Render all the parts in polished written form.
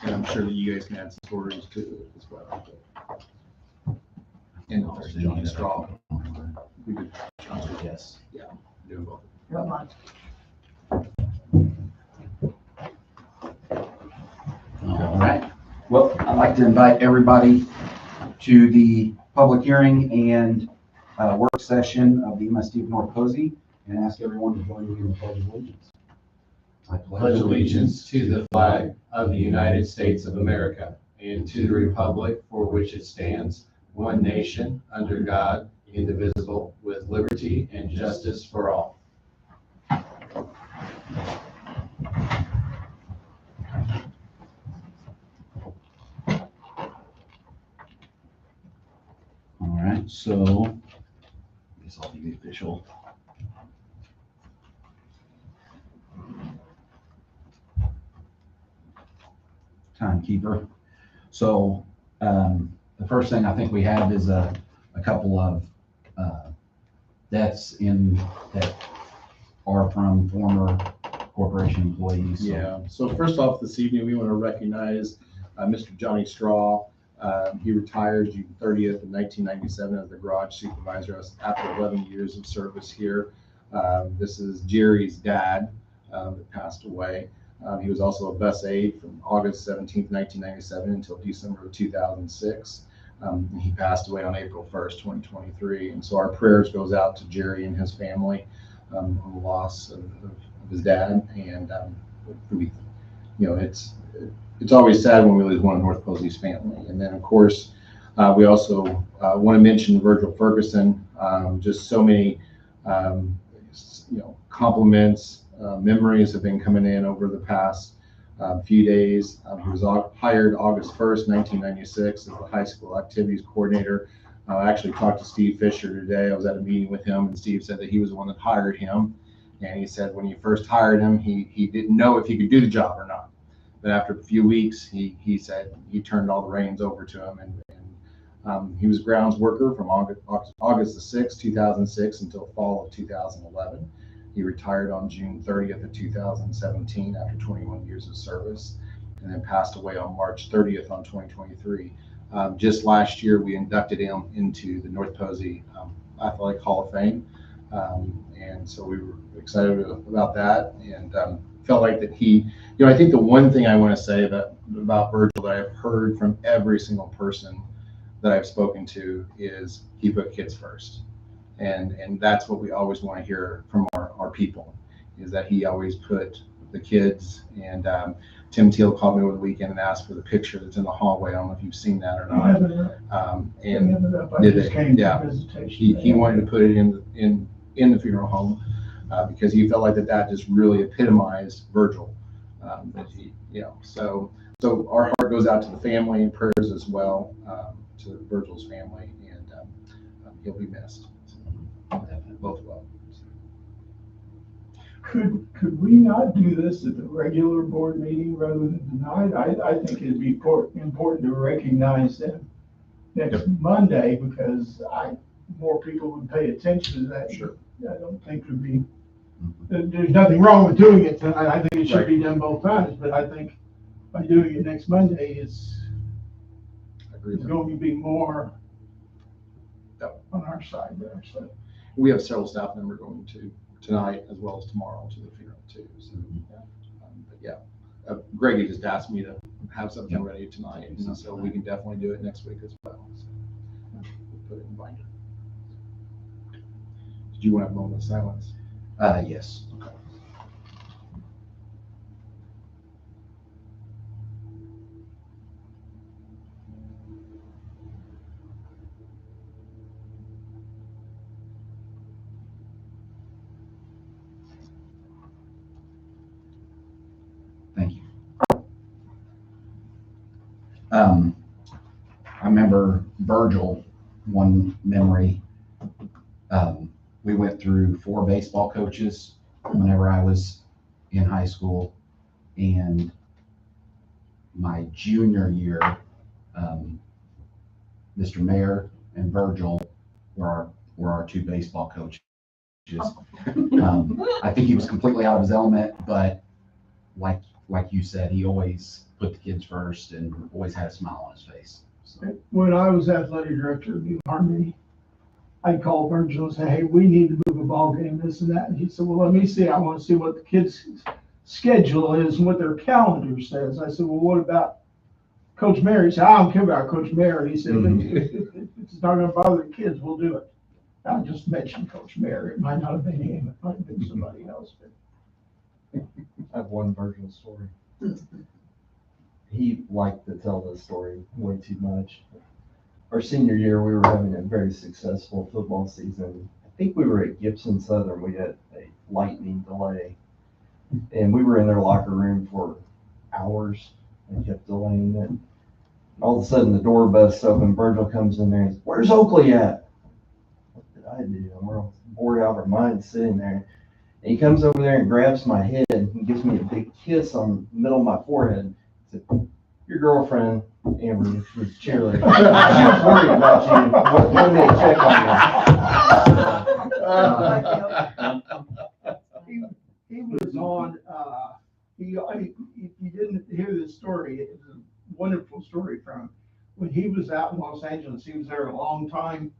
And I'm sure that you guys can add some stories too as well. And also Johnny Straw. We did Johnny. Yes. Yeah, doing both. All right. Well, I'd like to invite everybody to the public hearing and work session of the MSD of North Posey and ask everyone to join me in the Pledge of Allegiance. I Pledge allegiance to the flag of the United States of America and to the republic for which it stands, one nation, under God, indivisible, with liberty and justice for all. All right, so I guess I'll be the official. Timekeeper. So the first thing I think we have is a couple of deaths that are from former corporation employees. So. Yeah, so first off, this evening, we want to recognize Mr. Johnny Straw. He retired June 30th of 1997 as the garage supervisor after 11 years of service here. This is Jerry's dad that passed away. He was also a bus aide from August 17th, 1997 until December of 2006. He passed away on April 1st, 2023. And so our prayers goes out to Jerry and his family on the loss of his dad. And it's always sad when we lose one of North Posey's family. And then of course, we also want to mention Virgil Ferguson. Just so many, compliments, memories have been coming in over the past few days. He was hired August 1st, 1996 as the high school activities coordinator. I actually talked to Steve Fisher today. I was at a meeting with him and Steve said that he was the one that hired him. And he said when you first hired him, he didn't know if he could do the job or not. But after a few weeks, he said he turned all the reins over to him. And he was grounds worker from August the 6th, 2006 until fall of 2011. He retired on June 30th of 2017 after 21 years of service, and then passed away on March 30th on 2023. Just last year, we inducted him into the North Posey Athletic Hall of Fame, and so we were excited about that, and felt like that he, I think the one thing I want to say about Virgil that I've heard from every single person that I've spoken to is he put kids first. And that's what we always want to hear from our people, is that he always put the kids. And Tim Teal called me over the weekend and asked for the picture that's in the hallway. I don't know if you've seen that or not. He wanted to put it in the funeral home because he felt like that just really epitomized Virgil. So our heart goes out to the family and prayers as well to Virgil's family, and he'll be missed. Both well. Could we not do this at the regular board meeting rather than tonight? I think it'd be important to recognize them next Monday because more people would pay attention to that. Sure. I don't think there's nothing wrong with doing it tonight. I think it should be done both times, but I think by doing it next Monday it's going to be more on our side there. So. We have several staff members going to tonight as well as tomorrow to the funeral too. So, Greg just asked me to have something ready tonight, and so we can definitely do it next week as well. So we'll put it in binder. Did you want to have a moment of silence? Yes. Okay. Thank you. I remember Virgil, one memory. We went through 4 baseball coaches whenever I was in high school, and my junior year, Mr. Mayer and Virgil were our 2 baseball coaches. I think he was completely out of his element, but like you said, he always put the kids first and always had a smile on his face. So, When I was athletic director of New Harmony, I'd call Virgil and say, hey, we need to move a ball game, this and that. And he said, well, let me see. I want to see what the kids' schedule is and what their calendar says. I said, well, what about Coach Mayer? He said, I don't care about Coach Mayer. He said, if it's not going to bother the kids, we'll do it. I just mentioned Coach Mayer. It might not have been him. It might have been somebody else. But I have one version of the story. He liked to tell the story way too much. Our senior year, we were having a very successful football season. I think we were at Gibson Southern. We had a lightning delay. And we were in their locker room for hours and kept delaying it. All of a sudden, the door busts open. Virgil comes in there and says, where's Oakley at? What did I do? And we're bored out of our minds sitting there. And he comes over there and grabs my head and gives me a big kiss on the middle of my forehead. He said, your girlfriend, Amber, was cheerleader. She was worried about you. One day check on you. he was on, if you didn't hear this story, it was a wonderful story from him. When he was out in Los Angeles, he was there a long time.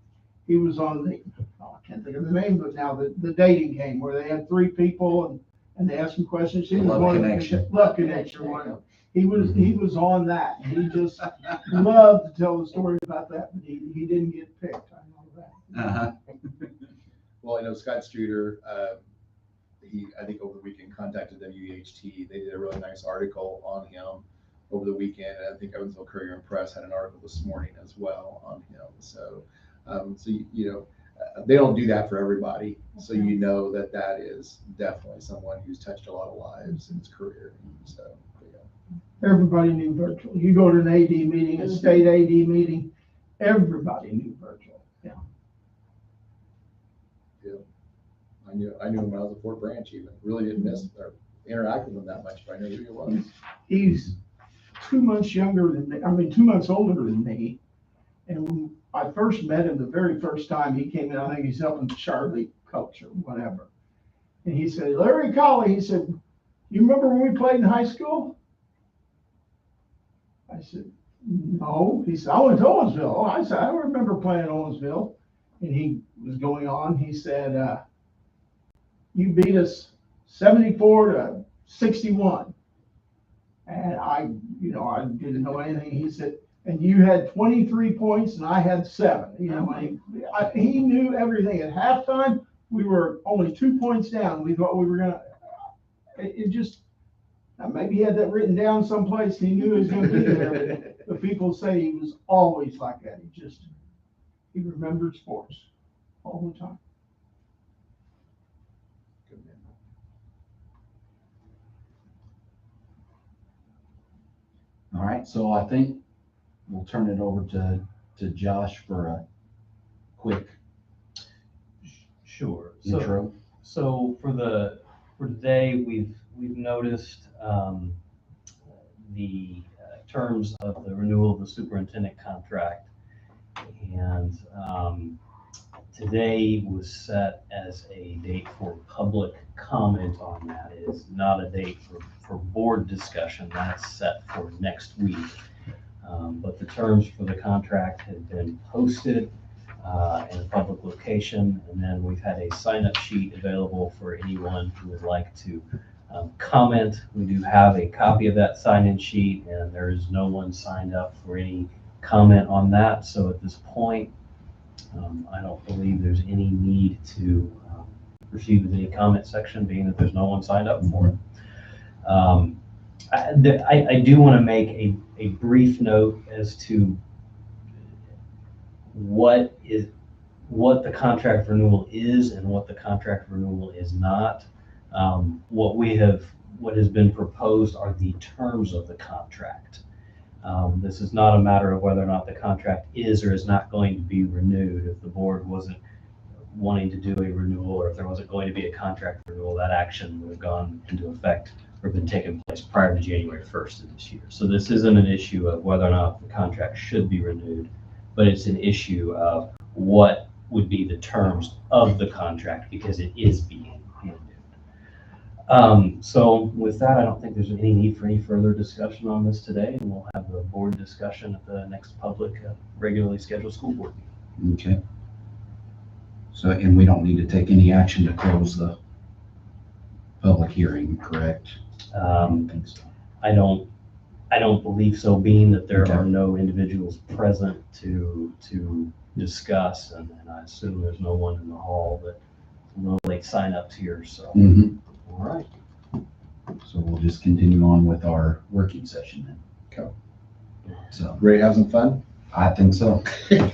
He was on the, I can't think of the name, but now the dating game where they had 3 people and they asked him questions. He was Love one Connection. Love Connection. One. He was on that. He just loved to tell the story about that, but he didn't get picked. I know that. Uh-huh. Well, I know Scott Streeter, I think over the weekend contacted WEHT. They did a really nice article on him over the weekend. I think Evansville Courier and Press had an article this morning as well on him. So, they don't do that for everybody. So that is definitely someone who's touched a lot of lives in his career. So, Everybody knew Virgil. You go to an AD meeting, a state AD meeting, everybody knew Virgil. Yeah. I knew him when I was at Fort Branch. Even really didn't miss or interact with him that much, but I knew who he was. He's 2 months younger than me. 2 months older than me. And when I first met him, the very first time he came in, I think he's helping Charlie coach or whatever. And he said, Larry Colley, he said, you remember when we played in high school? I said, no. He said, I went to Owensville. Oh, I said, I remember playing at Owensville. And he was going on. He said, you beat us 74-61. And I didn't know anything. He said, and you had 23 points and I had 7. He knew everything. At halftime, we were only 2 points down. We thought we were going to, maybe he had that written down someplace. He knew he was going to be there. But people say he was always like that. He remembered sports all the time. Good man. All right, so I think we'll turn it over to Josh for a quick Sure. intro. So for today, we've noticed the terms of the renewal of the superintendent contract, and today was set as a date for public comment on that. It is not a date for board discussion. That's set for next week. But the terms for the contract have been posted in a public location, and then we've had a sign-up sheet available for anyone who would like to comment. We do have a copy of that sign-in sheet, and there is no one signed up for any comment on that. So at this point, I don't believe there's any need to proceed with any comment section, being that there's no one signed up for it. I do want to make a brief note as to what the contract renewal is and what the contract renewal is not. What has been proposed are the terms of the contract. This is not a matter of whether or not the contract is or is not going to be renewed. If the board wasn't wanting to do a renewal, or if there wasn't going to be a contract renewal, that action would have gone into effect or been taken place prior to January 1st of this year. So this isn't an issue of whether or not the contract should be renewed, but it's an issue of what would be the terms of the contract, because it is being renewed. So with that, I don't think there's any need for any further discussion on this today, and we'll have a board discussion at the next public, regularly scheduled school board meeting. Okay. So, and we don't need to take any action to close the public hearing, correct? I think so. I don't believe so, being that there Okay. are no individuals present to discuss, and I assume there's no one in the hall, but no late signups here, so. Mhm. All right. So we'll just continue on with our working session then. Okay. So, Ready to have some fun? I think so. I'm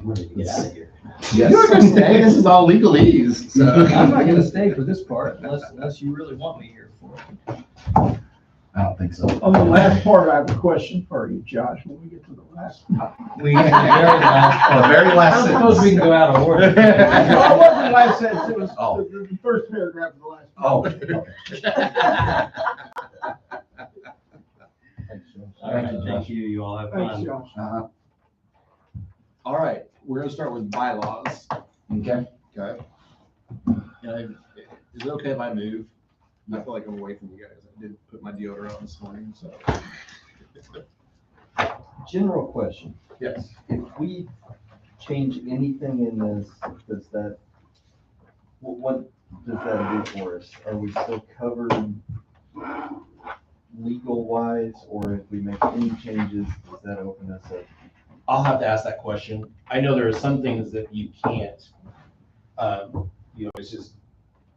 ready to get out of here. You're gonna stay. This is all legalese. So I'm not gonna stay for this part unless you really want me here for it. I don't think so. On the last part, I have a question for you, Josh, when we get to the last. We get to the very last part. The very last I suppose we can go out of order. No, it wasn't the last sentence, it was Oh. the first paragraph of the last. Oh. All right, thank you. You all have Thanks, fun. Josh. Uh-huh. all right, we're gonna start with bylaws. Okay. Okay. Is it okay if I move? I feel like I'm away from you guys. I did put my deodorant on this morning, so. General question, Yes. if we change anything in this, does that, what does that do for us? Are we still covered legal wise, or if we make any changes, does that open us up? I'll have to ask that question. I know there are some things that you can't, it's just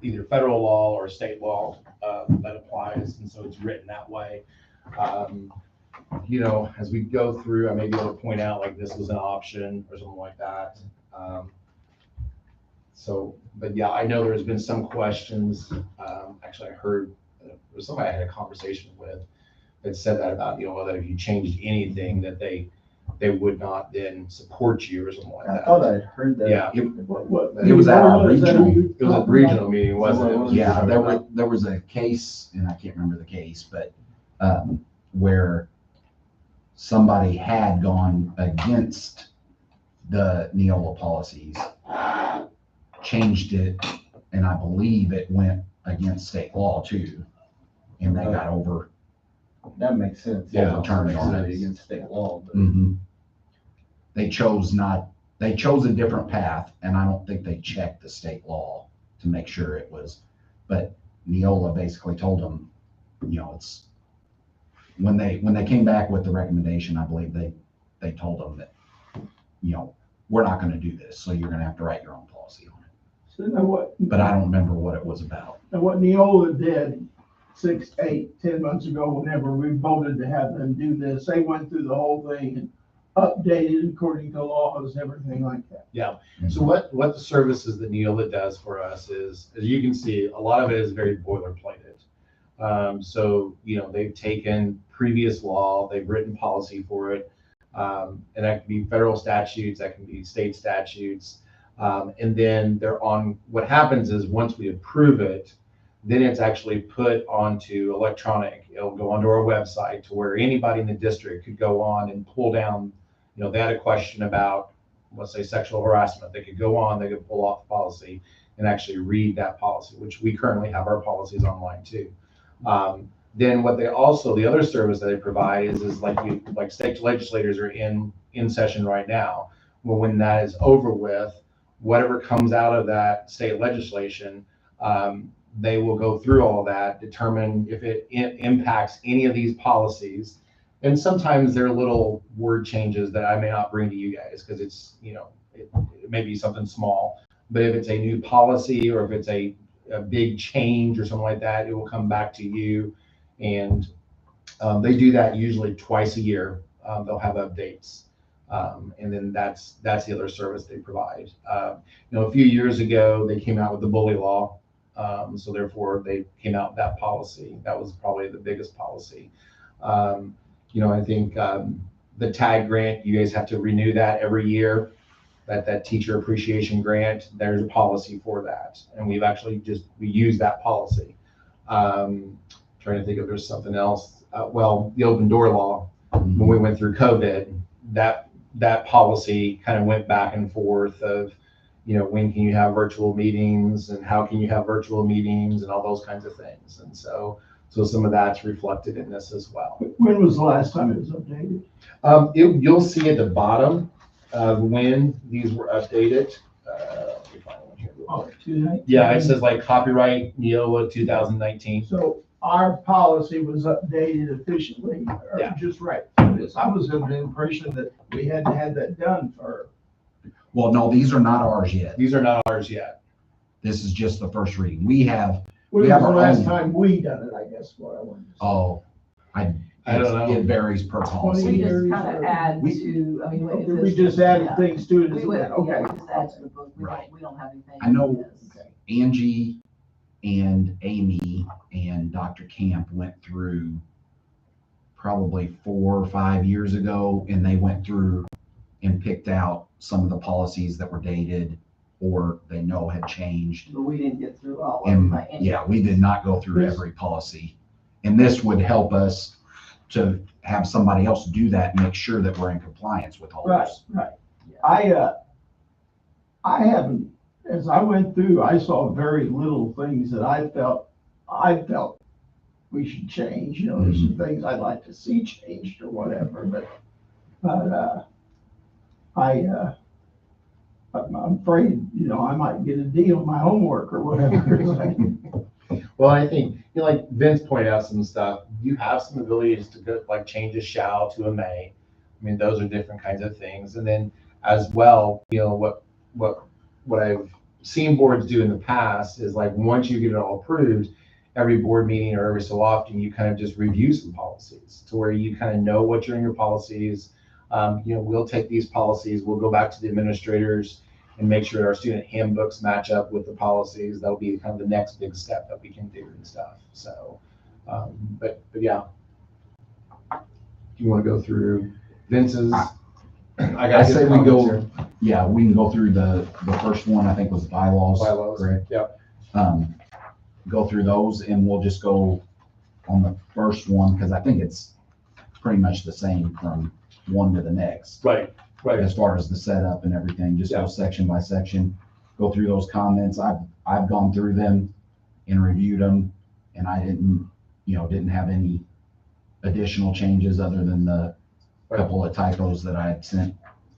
either federal law or state law that applies, and so it's written that way. As we go through, I may be able to point out like this was an option or something like that. But yeah, I know there's been some questions. Actually, I heard somebody I had a conversation with that said that about, that if you changed anything that they would not then support you or something like I that. thought I'd heard that. Yeah. It was at our Is that who regional. you- It was a regional meeting, wasn't it? It was Yeah, regional. there was a case, and I can't remember the case, but where somebody had gone against the Neola policies, changed it, and I believe it went against state law too. And they got over. That makes sense. Yeah, overturned It's on not it. against state law, but. They chose a different path, and I don't think they checked the state law to make sure it was, but Neola basically told them, it's, when they came back with the recommendation, I believe they told them that, we're not gonna do this, so you're gonna have to write your own policy on it. So now But I don't remember what it was about. what Neola did 6, 8, 10 months ago, whenever we voted to have them do this, they went through the whole thing and updated according to laws, everything like that. So what the services that Neola does for us is, as you can see, a lot of it is very boilerplated. They've taken previous law, they've written policy for it, and that can be federal statutes, that can be state statutes. And then what happens is once we approve it, then it's actually put onto electronic. It'll go onto our website to where anybody in the district could go on and pull down, they had a question about, let's say, sexual harassment. They could go on, they could pull off the policy and actually read that policy, which we currently have our policies online too. Then the other service that they provide is like state legislators are in session right now. Well, when that is over with, whatever comes out of that state legislation, they will go through all that, determine if it impacts any of these policies. And sometimes there are little word changes that I may not bring to you guys because it's, it may be something small. But if it's a new policy or if it's a big change or something like that, it will come back to you. And they do that usually twice a year. They'll have updates. And then that's the other service they provide. A few years ago, they came out with the bully law. So therefore, they came out with that policy. That was probably the biggest policy. I think the TAG grant, you guys have to renew that every year. That teacher appreciation grant, there's a policy for that. And we've actually we use that policy. Trying to think if there's something else. The open door law, when we went through COVID, that policy kind of went back and forth of, when can you have virtual meetings and how can you have virtual meetings and all those kinds of things. And so some of that's reflected in this as well. When was the last time it was updated? You'll see at the bottom when these were updated. Let me find one here real quick. 2019? Yeah, it says like copyright Neola 2019. So our policy was updated efficiently, or Yeah. just right through this. I was under the impression that we hadn't had that done for, Well, no, these are not ours yet. These are not ours yet. This is just the first reading. We have, when We was have the our last own. time we done it, I guess, what I wanted to say. I don't know. It varies per policy. We just Years kind of or- add We- to, I mean. if We it's- just added yeah. things to it. We as would, well. yeah, Okay. we just add to the book. Right. We don't have anything. I know- Yes. Angie and Amy and Dr. Camp went through probably 4 or 5 years ago, and they went through and picked out some of the policies that were dated or they know had changed. But we didn't get through all of And them by any. yeah, we did not go through every policy. And this would help us to have somebody else do that and make sure that we're in compliance with all Right, those. right. I haven't, as I went through, I saw very little things that I felt we should change. There's some things I'd like to see changed or whatever, but I'm afraid, I might get a D on my homework or whatever. Well, I think, like Vince pointed out some stuff, you have some abilities to go, like change a shall to a may. I mean, those are different kinds of things. And then as well, what I've seen boards do in the past is like, once you get it all approved, every board meeting or every so often, you kind of just review some policies to where you kind of know what you're in your policies. We'll take these policies, we'll go back to the administrators and make sure our student handbooks match up with the policies. That'll be kind of the next big step that we can do and stuff. So, but yeah. Do you want to go through Vince's? I say we go, yeah, we can go through the first one, I think was bylaws. Bylaws, Correct. Yep. Go through those and we'll just go on the first one, because I think it's pretty much the same from one to the next. Right. As far as the setup and everything, just Yeah. go section by section, go through those comments. I've gone through them and reviewed them, and I didn't have any additional changes other than the couple of typos that I had sent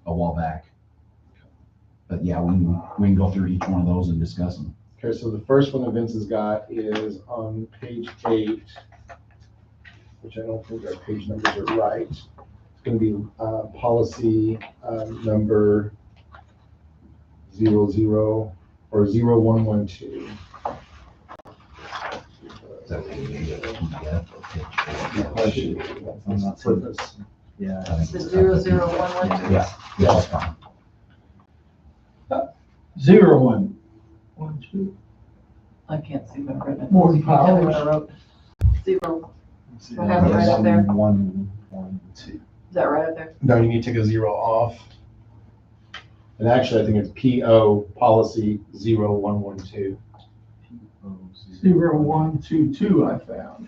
a while back. But yeah, we can go through each one of those and discuss them. Okay, so the first one that Vince has got is on page 8, which I don't think our page numbers are right. It's going to be policy number 00 or 0112. Is that what you need? Yeah. For this. Yeah. I think The it's- 00112. Yeah, yeah, that's fine. 0112. I can't see what I've written. More Can you tell me what powers. I wrote? 0. I have it right up there. 112. Is that right up there? No, you need to take a 0 off. And actually, I think it's PO policy 0112. 0122 I found.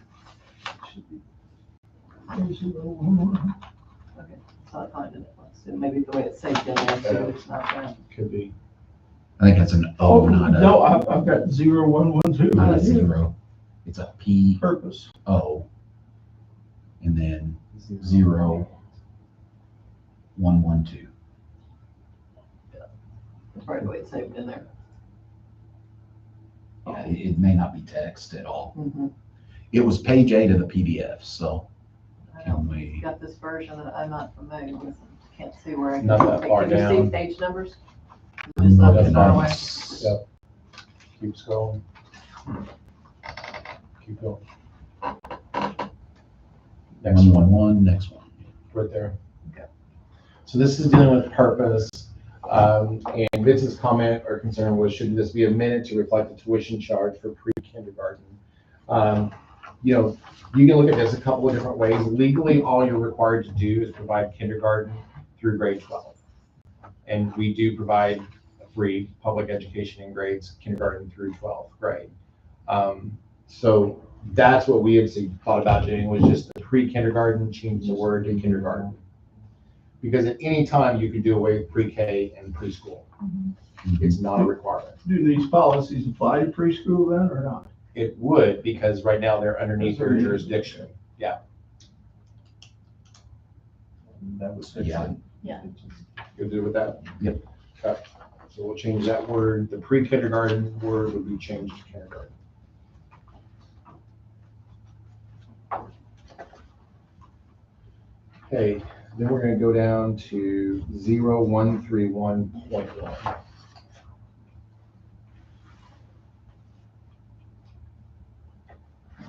0111. Okay, so I find it. So maybe the way it's saved in there, so it's not there. Could be. I think it's an Oh, O, not no, I've got 0112. not a right here. 0. It's a P Purpose. O. And then 0112. That's probably the way it's saved in there. Yeah, it may not be text at all. Mm-hmm. It was page 8 of the PDF, so I can don't we? got this version that I'm not familiar with. Can't see where I. Not that far Can you see down. page numbers? I'm Just not looking that far at away. it. Yep. Keep scrolling. Keep going. Next one. 111, next one. Right there. Okay. So this is dealing with purpose. And Vince's comment or concern was, should this be amended to reflect the tuition charge for pre-kindergarten? You can look at this a couple of different ways. Legally, all you're required to do is provide kindergarten through grade 12. And we do provide free public education in grades kindergarten through 12th grade. So that's what we had thought about doing, was just the pre-kindergarten, change the word to kindergarten. Because at any time you could do away with pre-K and preschool. It's not a requirement. Do these policies apply to preschool then or not? It would, because right now they're underneath your jurisdiction. That was Yeah. Good to do with that? Yep. Okay. So we'll change that word. The pre-kindergarten word would be changed to kindergarten. Okay, then we're gonna go down to 0131.1.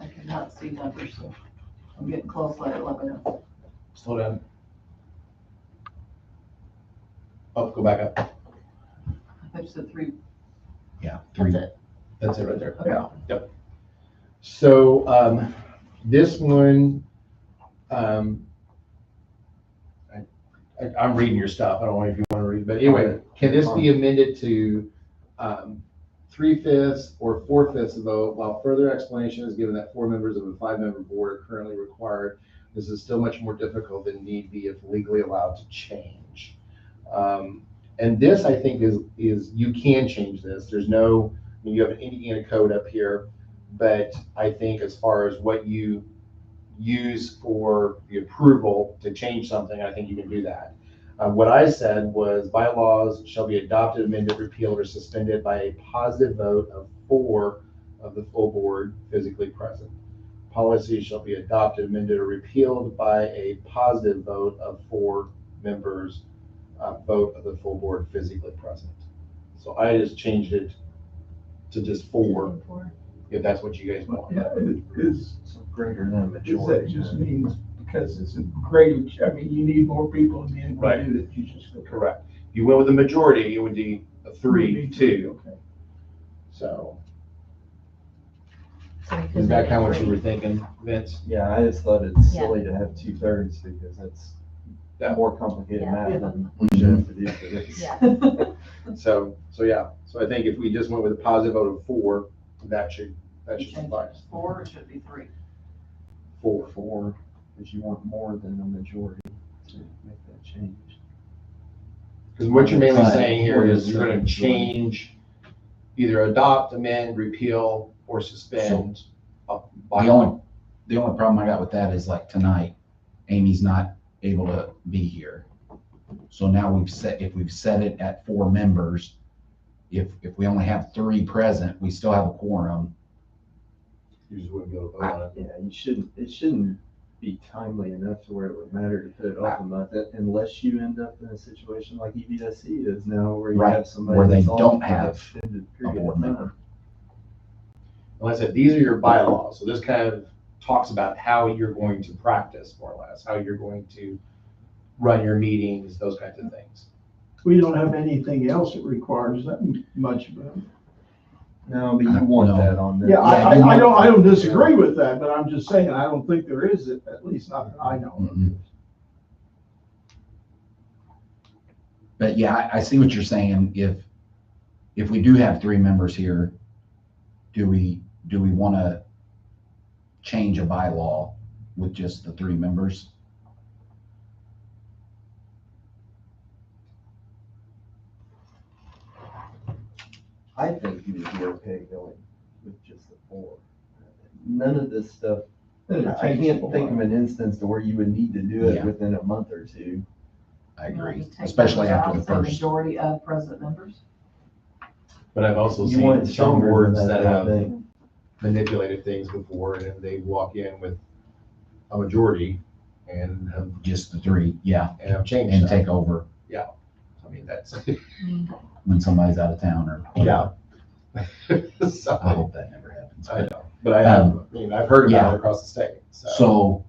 I cannot see numbers, so I'm getting close, let me know. Slow down. Up, go back up. I think you said three. Yeah, three. That's it. That's it right there. Okay. Yep. So, this one, I'm reading your stuff. I don't know if you want to read, but anyway, can this be amended to 3/5 or 4/5 vote while further explanation is given that 4 members of a 5-member board are currently required? This is still much more difficult than need be if legally allowed to change. And this, I think, is you can change this. There's no, I mean, you have an Indiana code up here, but I think as far as what you use for the approval to change something, I think you can do that. What I said was bylaws shall be adopted, amended, repealed, or suspended by a positive vote of 4 of the full board physically present. Policies shall be adopted, amended, or repealed by a positive vote of 4 members, vote of the full board physically present. So I just changed it to just 4, if that's what you guys want. Yeah, it is, So greater than a is that majority. just means because it's a great, I mean, you need more people in the end Right. to do that, you just. Correct. If you went with the majority, it would be a 3-2. Okay. So is that kind of what you were thinking, Vince? Yeah, I just thought it's Yeah. silly to have 2/3 because that's Yeah. more complicated Yeah. math than we should have to do for this. Yeah. So yeah. So I think if we just went with a positive vote of 4, that should Change it suffice. to 4, it should be 3. 4, because you want more than a majority to make that change. Because what you're mainly Right. saying here is you're Or going to the- change, either adopt, amend, repeal, or suspend. a The only problem I got with that is like tonight, Amy's not able to be here. So now if we've set it at 4 members, if we only have 3 present, we still have a quorum. You just wouldn't be able to vote on it. Yeah, it shouldn't be timely enough to where it would matter to put it off a month unless you end up in a situation like EVSE is now where you Right, have somebody. where they that's on don't for an have extended a period board of member. time. Like I said, these are your bylaws. So this kind of talks about how you're going to practice, more or less, how you're going to run your meetings, those kinds of things. We don't have anything else that requires that much of them. No, but you want No. that on there. Yeah, I you don't disagree with that, but I'm just saying, I don't think there is, at least not that I know of. Mhm. But yeah, I see what you're saying. If we do have 3 members here, do we want to change a bylaw with just the 3 members? I think you would be okay going with just the 4. None of this stuff, I can't think of an instance to where you would need to do it Yeah. within a month or 2. I agree, Take especially those after out, the say first. Majority of present members. But I've also You want it seen some stronger than boards that I have think. manipulated things before, and then they walk in with a majority and have Just the 3, yeah, changed and stuff. take over I mean, that's, when somebody's out of town or. yeah. I So, hope that never happens. I know, but I have, I mean, I've heard about yeah. it across the state, so. So.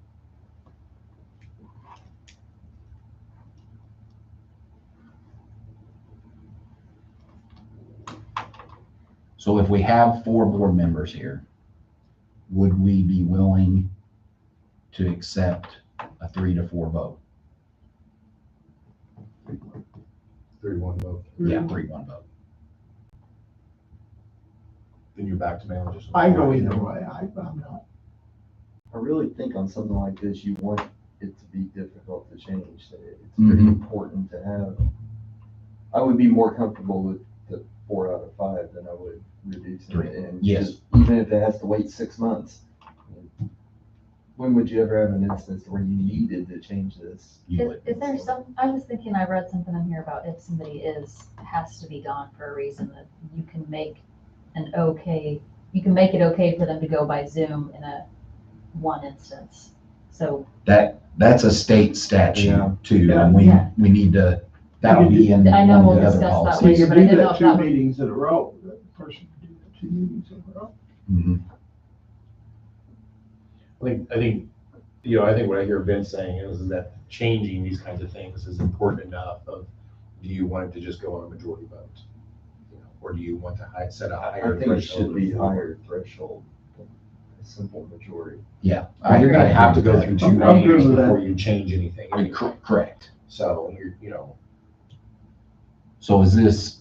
So if we have 4 board members here, would we be willing to accept a 3-4 vote? 3-1 vote, Yeah, 3-1 vote. then you're back to managers. I go either way, I'm not. I really think on something like this, you want it to be difficult to change. It's very Mhm. important to have. I would be more comfortable with the 4 out of 5, then I would reduce it. And Yes. just- even if it has to wait 6 months, when would you ever have an instance where you needed to change this? You Is, would. is there some, I was thinking, I read something in here about if somebody has to be gone for a reason, that you can make it okay for them to go by Zoom in one instance. So, That's a state statute Yeah. too, Yeah. and Yeah. we need to, that'll be in I know one we'll of the other discuss that policies. So you later, can but I do didn't know that if two that was. meetings in a row, that person can do that 2 meetings in a row. Mhm. I think, I think what I hear Vince saying is that changing these kinds of things is important enough of, do you want it to just go on a majority vote? Or do you want to set a higher I think it should threshold? be higher threshold, a simple majority. Yeah. You're gonna I have to agree go with through that. 2 I'm good meetings with that. before you change anything. Correct. So So is this,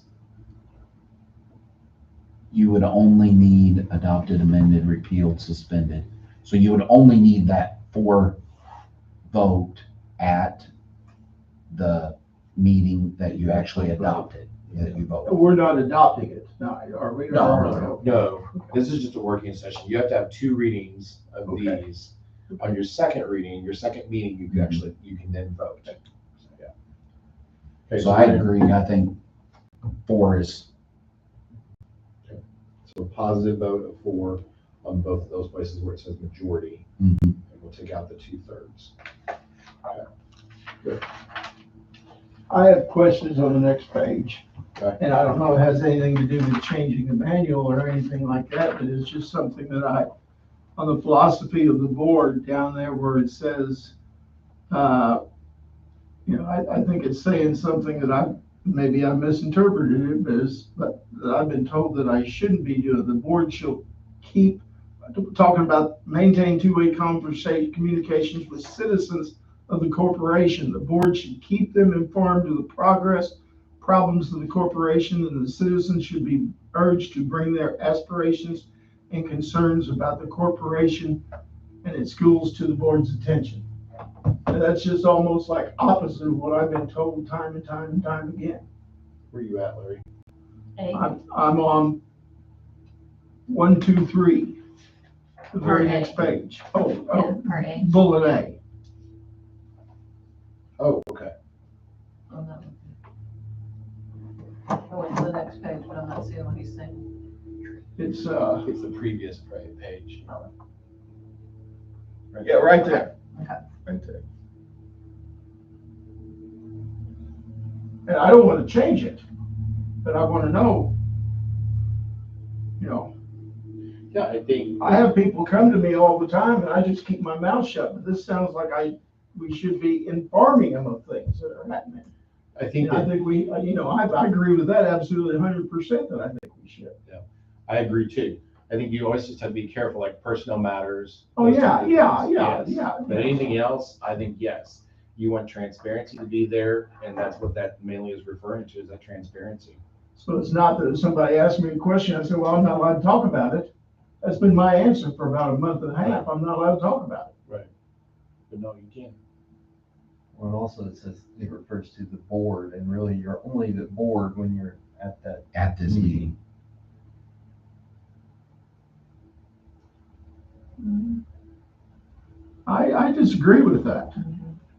you would only need adopted, amended, repealed, suspended. So you would only need that 4 vote at the meeting that you actually adopted, that you voted. We're not adopting it tonight, are we? No. No, this is just a working session. You have to have 2 readings of Okay. these. On your second reading, your second meeting, you can actually, you can then vote. Yeah. Okay, So I agree, I think 4 is, So a positive vote of 4 on both of those places where it says majority. Mhm. And we'll take out the 2/3. I have questions on the next page. Okay. And I don't know if it has anything to do with changing the manual or anything like that, but it's just something that on the philosophy of the board down there where it says, I think it's saying something that maybe I misinterpreted it, but that I've been told that I shouldn't be doing. The board shall keep, talking about maintain two-way communications with citizens of the corporation. The board should keep them informed of the progress, problems of the corporation, and the citizens should be urged to bring their aspirations and concerns about the corporation and its schools to the board's attention. And that's just almost like opposite of what I've been told time and time and time again. Where you at, Larry? I'm on 1, 2, 3, the very Part A. next page. Yeah, part A. Bullet A. Oh, okay. Oh, no. I went to the next page, but I'm not seeing what he's saying. It's, It's the previous page. yeah, right there. Okay. Right there. And I don't want to change it, but I want to know, Yeah, I think. I have people come to me all the time and I just keep my mouth shut, but this sounds like we should be informing them of things that are happening. I think And I that, think I agree with that absolutely 100% that I think we should. I agree too. I think you always just have to be careful, like personnel matters. Oh, those yeah, type of things. Yes. yeah. But anything else, I think, yes, you want transparency to be there, and that's what that mainly is referring to, is that transparency. So it's not that if somebody asks me a question, I say, well, I'm not allowed to talk about it. That's been my answer for about a month and a half. I'm not allowed to talk about it. But no, you can. Well, also it says, it refers to the board, and really you're only the board when you're at that. at this meeting. I disagree with that.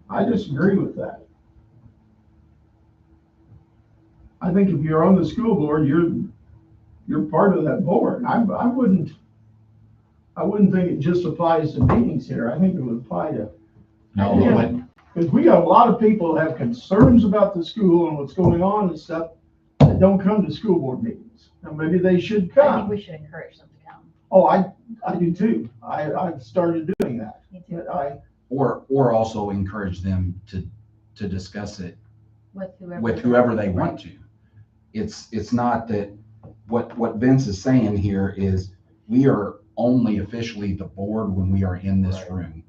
I disagree with that. I think if you're on the school board, you're part of that board. I wouldn't think it just applies to meetings here. I think it would apply to, No, Yeah. but because we got a lot of people that have concerns about the school and what's going on and stuff that don't come to school board meetings. Now, maybe they should I think come. we should encourage them to come. Oh, I do too. I've started doing that. Me too. But or also encourage them to discuss it With whoever. with whoever they want to. It's not that, what Vince is saying here is, we are only officially the board when we are in this Right. room.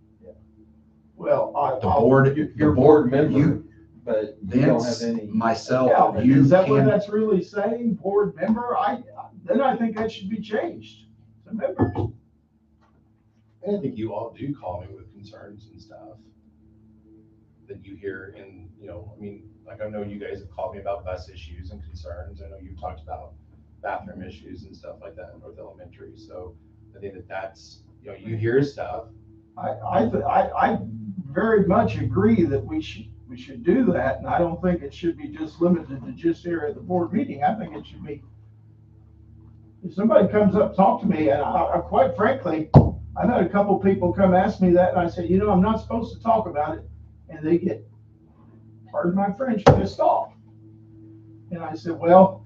well, The board, You're a board member, but you don't Vince, have any. myself, Yeah, you is that what can, that's really saying, board member? Then I think that should be changed to members. And I think you all do call me with concerns and stuff that you hear, and, I mean, like, I know you guys have called me about bus issues and concerns. I know you've talked about bathroom issues and stuff like that in North Elementary. So I think that's, you hear stuff. I very much agree that we should do that, and I don't think it should be just limited to just here at the board meeting. I think it should be, if somebody comes up, talk to me, and I quite frankly, I've had a couple people come ask me that, and I said, I'm not supposed to talk about it, and they get, pardon my French, pissed off. And I said, well,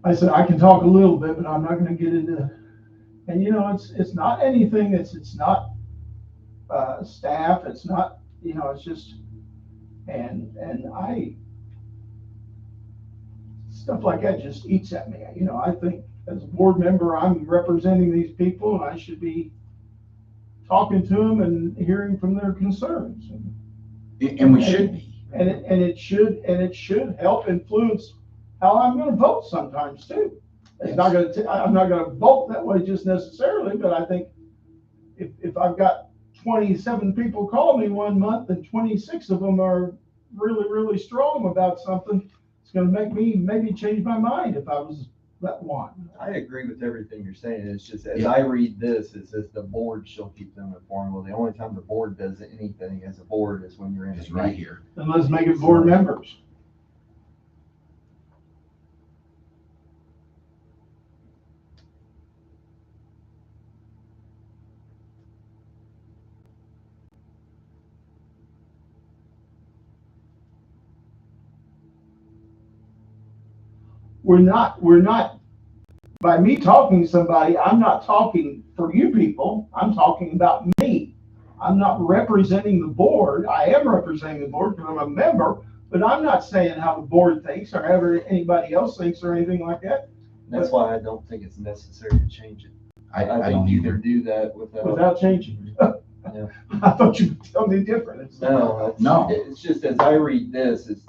I can talk a little bit, but I'm not gonna get into, and it's not anything it's not staff, it's not, it's just, and stuff like that just eats at me. I think as a board member, I'm representing these people, and I should be talking to them and hearing from their concerns. And we should be. And it should help influence how I'm gonna vote sometimes too. It's not gonna, I'm not gonna vote that way just necessarily, but I think if I've got 27 people call me one month and 26 of them are really, really strong about something, it's gonna make me maybe change my mind if I was that one. I agree with everything you're saying. It's just, as I read this, it says the board shall keep them informed. Well, the only time the board does anything as a board is when you're in It's a right meeting. here. And let's make it board members. We're not, by me talking to somebody, I'm not talking for you people, I'm talking about me. I'm not representing the board. I am representing the board because I'm a member, but I'm not saying how the board thinks or how anybody else thinks or anything like that. That's why I don't think it's necessary to change it. I I don't think you either. can do that Without changing. Yeah. I thought you would tell me different. No. It's just, as I read this, it's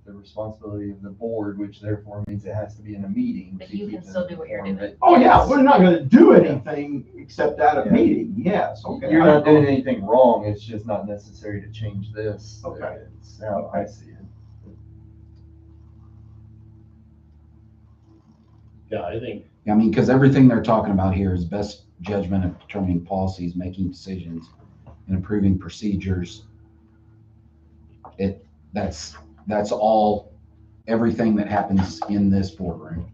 the responsibility of the board, which therefore means it has to be in a meeting. But to you keep can them still do what you're informed. doing. Oh, yeah, we're not gonna do anything except at a Yeah. meeting, yes, okay. You're not doing anything wrong, it's just not necessary to change this. Okay. It's how I see it. Yeah, I think, I mean, because everything they're talking about here is best judgment of determining policies, making decisions, and improving procedures. That's all, everything that happens in this boardroom.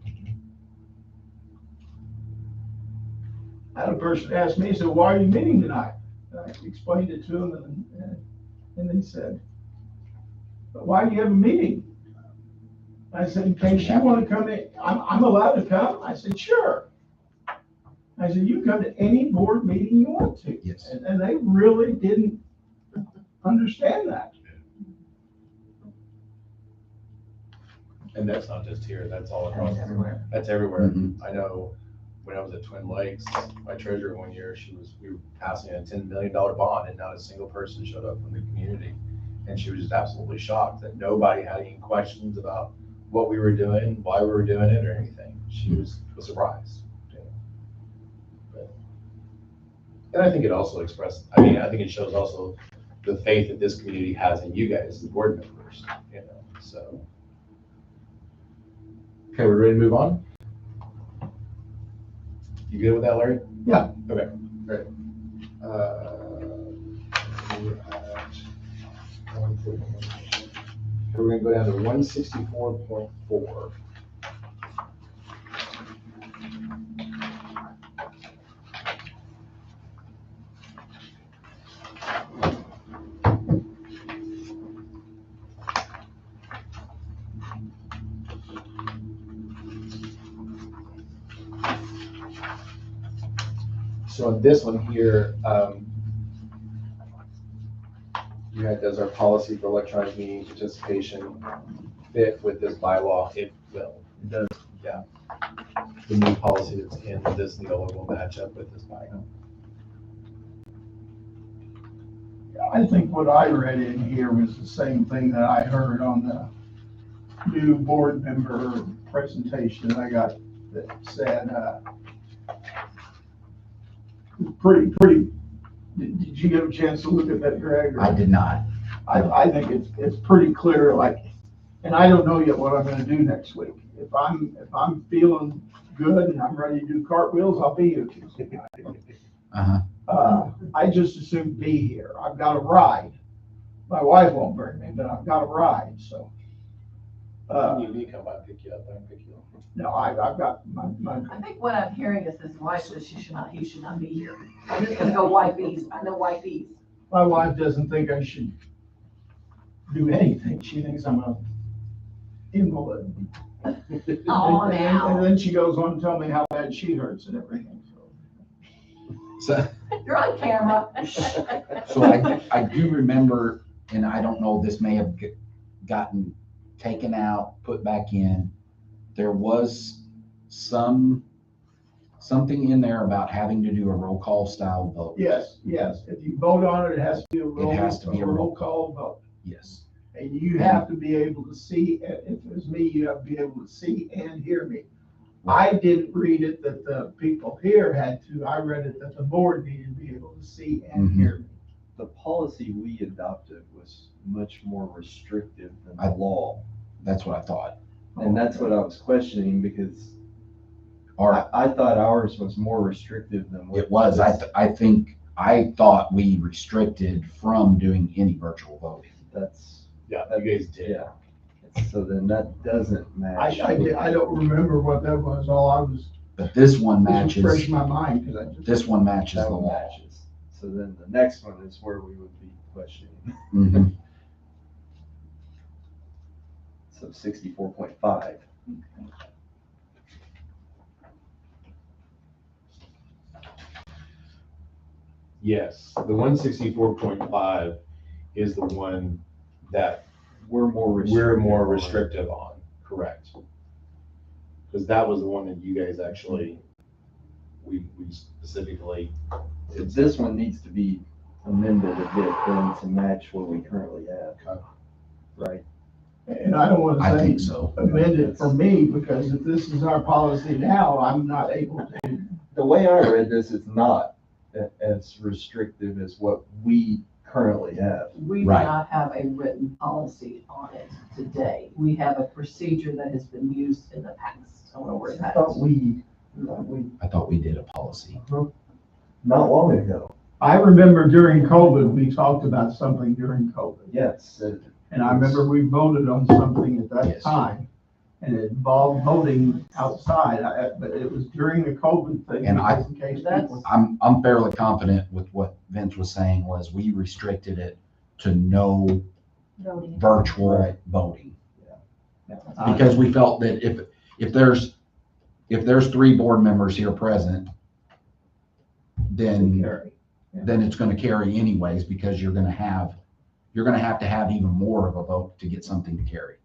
I had a person ask me, so why are you meeting tonight? And I explained it to them, and they said, but why do you have a meeting? I said, in case you want to come in, I'm allowed to come? I said, sure. I said, you come to any board meeting you want to. Yes. And they really didn't understand that. And that's not just here, that's all across. Everywhere. That's everywhere. Mhm. I know when I was at Twin Lakes, my treasurer one year, we were passing a $10 million bond and not a single person showed up from the community. And she was just absolutely shocked that nobody had any questions about what we were doing, why we were doing it or anything. She was surprised. And I think it also I think it shows also the faith that this community has in you guys, the board members, so. Okay, we're ready to move on? You good with that, Larry? Yeah. Okay, great. We're at 141. Okay, we're gonna go down to 164.4. So in this one here, does our policy for electronic meeting participation fit with this bylaw? It will. It does. Yeah. The new policy that's in this NEOLA will match up with this bylaw. I think what I read in here was the same thing that I heard on the new board member presentation I got that said, pretty, did you get a chance to look at that, Greg? I did not. I think it's pretty clear, like, and I don't know yet what I'm gonna do next week. if I'm feeling good and I'm ready to do cartwheels, I'll be here Tuesday night. I just as soon be here. I've got a ride. My wife won't bring me, but I've got a ride, so. You need to come by and pick you up, I can pick you up. No, I've got my, I think what I'm hearing is his wife says he should not be here. I'm just gonna go wifey's, I know wifey's. my wife doesn't think I should do anything. She thinks I'm a invalid. Oh, And now, then she goes on to tell me how bad she hurts and everything, so. So, you're on camera. so I do remember, and I don't know, this may have gotten taken out, put back in. There was something in there about having to do a roll call style vote. Yes, yes. If you vote on it, it has to be a has to be a roll call vote. Yes. And you have to be able to see, if it's me, you have to be able to see and hear me. I didn't read it that the people here had to. I read it that the board needed to be able to see and hear me. The policy we adopted was much more restrictive than I- the law. That's what I thought. And that's what I was questioning because Or I thought ours was more restrictive than what. it was, I thought we restricted from doing any virtual voting. That's, Yeah, you guys did. yeah. So then that doesn't match. I don't remember what that was. All I was, But this one this was fresh matches, in my mind, because I just. this one matches That the one law. matches. So then the next one is where we would be questioning. Mhm. So 64.5. Yes, the 164.5 is the one that We're more restrictive. we're more on. restrictive on, correct? Because that was the one that you guys actually, we specifically. So this one needs to be amended a bit then to match what we currently have. Right? And I don't want I to think say so. amend it for me, because if this is our policy now, I'm not able to. The way I read this, it's not as restrictive as what we currently have. We do Right. not have a written policy on it today. We have a procedure that has been used in the past. I don't know where I that thought is. we, I thought we did a policy. not long ago, I remember during COVID, we talked about something during COVID. yes. And I remember we voted on something at that Yes. time, and it involved voting outside, but it was during the COVID thing. And I- just in case That's- people- I'm fairly confident with what Vince was saying was we restricted it to no Voting. virtual Right. voting. I- Because we felt that if there's 3 board members here present, then Carry. it's gonna carry anyways, because you're gonna have to have even more of a vote to get something to carry.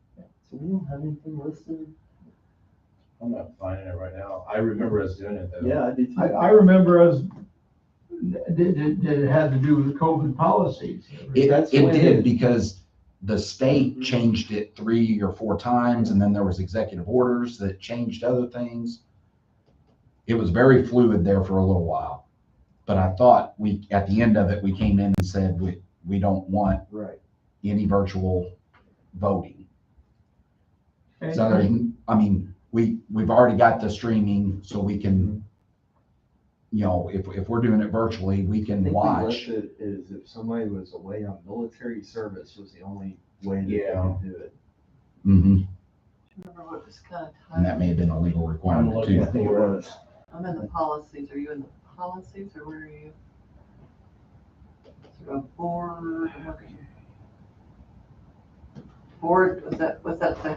So we don't have anything listed? I'm not finding it right now. I remember us doing it though. Yeah, I do too. I remember us, did it had to do with COVID policies? That's It when did, it- because the state changed it 3 or 4 times, and then there was executive orders that changed other things. It was very fluid there for a little while. But I thought at the end of it, we came in and said, we don't want Right. any virtual voting. And- So, I mean, we've already got the streaming, so we can, if we're doing it virtually, we I can think we watch. left it as if somebody was away on military service was the only way that they Yeah. could do it. Mhm. Remember what was kind of And that may have been a legal requirement looking too. I think it was. I'm in the policies. Are you in the policies or where are you? So board, board, what's that thing?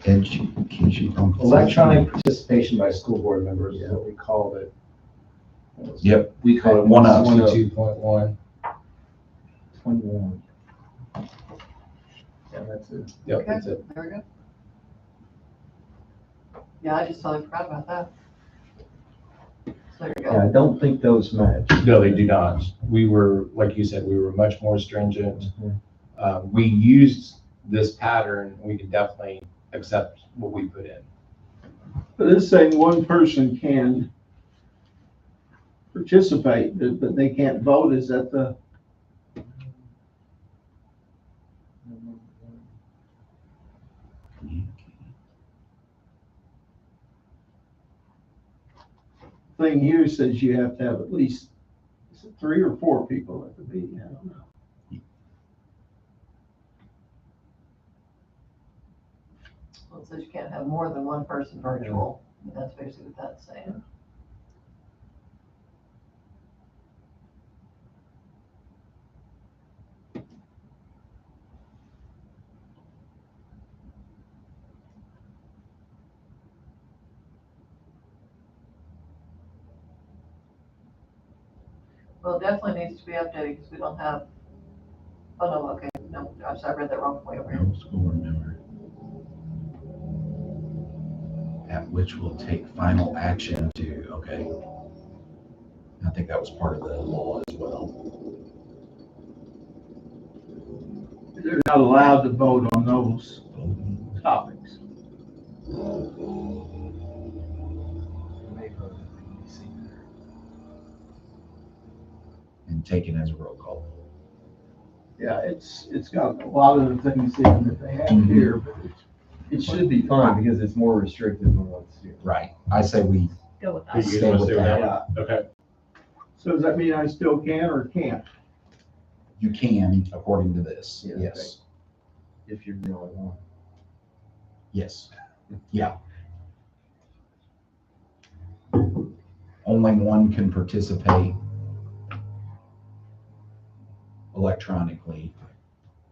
Education. Electronic participation by school board members is what we called it. Yep. We call it One up. 122.1. 21. Yeah, that's it. Yep, Okay, that's it. there we go. Yeah, I just totally forgot about that. So there you Yeah, I go. don't think those match. No, they do not. We were, like you said, we were much more stringent. Mhm. We used this pattern. We could definitely accept what we put in. But it's saying one person can participate, but they can't vote. Is that the? thing here says you have to have at least, is it 3 or 4 people at the meeting? I don't know. Well, it says you can't have more than one person virtual, but that's basically what that's saying. Well, it definitely needs to be updated because we don't have, oh no, okay, no, I read that wrong way over here. No school board member. At which will take final action to, okay. I think that was part of the law as well. They're not allowed to vote on those topics. And take it as a roll call. Yeah, it's got a lot of the things in that they have here, but It should be fine because it's more restrictive than what's here. Right. I say we Go with You that. guys stay wanna with stay with that. that one? Okay. so does that mean I still can or can't? You can, according to this. Yeah, Yes. If you're the only one. Yes. Yeah. Only one can participate electronically.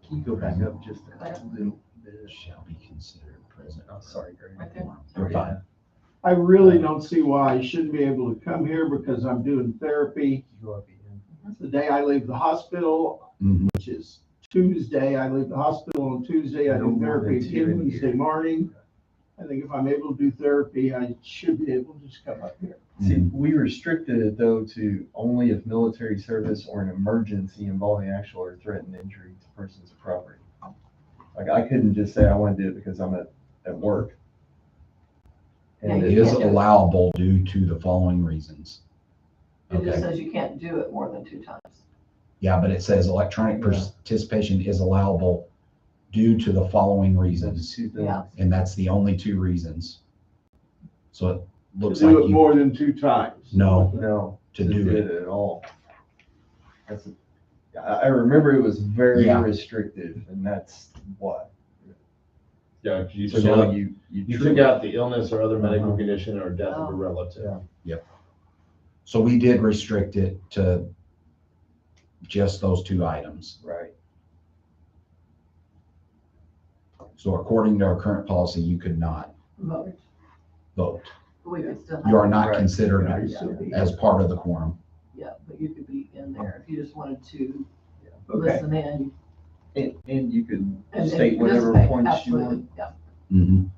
Can you go back up just a little bit? Shall be considered present. Oh, sorry, Greg. Right there. You're fine. I really don't see why I shouldn't be able to come here because I'm doing therapy. You go up again. The day I leave the hospital, Mhm. which is Tuesday, I leave the hospital on Tuesday, I do therapy again Wednesday morning. I think if I'm able to do therapy, I should be able to just come up here. See, we restricted it though to only if military service or an emergency involving actual or threatened injury to persons or property. Like I couldn't just say I want to do it because I'm at work. Yeah, And It you is can't do it. allowable due to the following reasons. It just Okay. says you can't do it more than 2 times. Yeah, but it says electronic participation is allowable due to the following Those reasons, two things. Yeah. and that's the only 2 reasons. So it To looks like do it you, more than 2 times. no, No, to do it. at all. That's, I remember it was very Yeah. restrictive and that's what. Yeah, you So now took, you you truly- took out the illness or other medical Uh-huh. condition or death of a Oh. relative. So we did restrict it to just those 2 items. Right. So according to our current policy, you could not Vote. vote. But we could still. You are have- not Right. considered I still be- as part of the quorum. Yeah, but you could be in there if you just wanted to Okay, listen in. And you could and state whatever participate. points you Absolutely, want. Yeah, Mhm.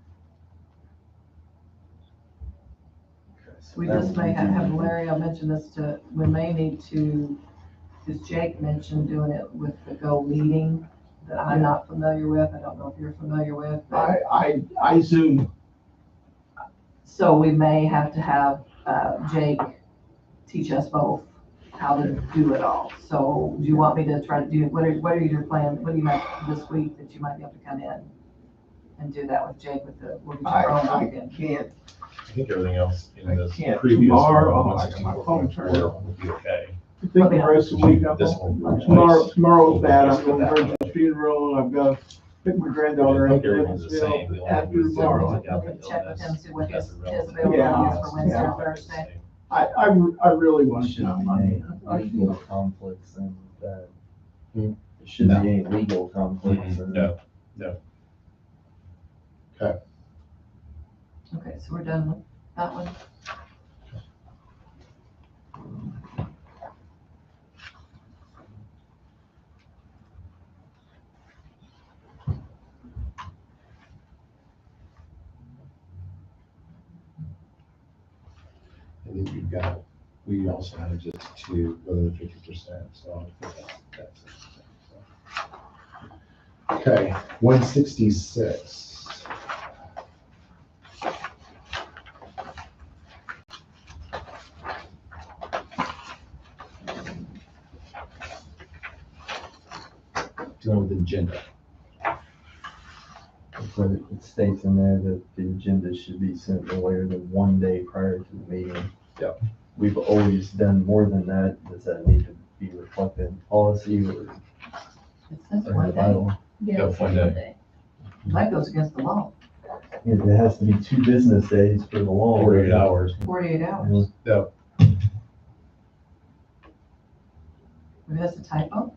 we just may have, Larry, I mentioned this to, we may need to, because Jake mentioned doing it with the Go meeting that I'm not familiar with. I don't know if you're familiar with, but, I Zoom, so we may have to have, Jake teach us both how to do it all. So do you want me to try to do, what are your plans? What do you have this week that you might be able to come in and do that with Jake with the, we'll get your phone I back in? can't, I think everything else in I this can't previous. tomorrow. one, Oh, I got my phone turned on. Will be okay. I think the rest of the week, I'm, This one. tomorrow's bad, I'm going to Virgin's funeral, and I've got to pick my granddaughter I up think to everything's the same. The Evansville only after thing is tomorrow. that We can check with him, see what his That's irrelevant. availability Yeah, is for Wednesday or yeah. Thursday. I really want to Shouldn't come. be I mean, any legal conflicts and that. Hmm. There shouldn't No. be any legal conflicts. and- No. Okay, so we're done with that one. And then you've got, we also had just to go to the 50%, so I think that's it. So. Okay, 166. Dealing with agenda. But it states in there that the agenda should be sent no later than 1 day prior to the meeting. we've always done more than that. Does that need to be reflected in policy or? It says or one the day. bylaw? Yeah, it's one one day. day. That goes against the law, It has to be 2 business days for the law. 48 hours. 48 hours. Yeah. Maybe that's a typo?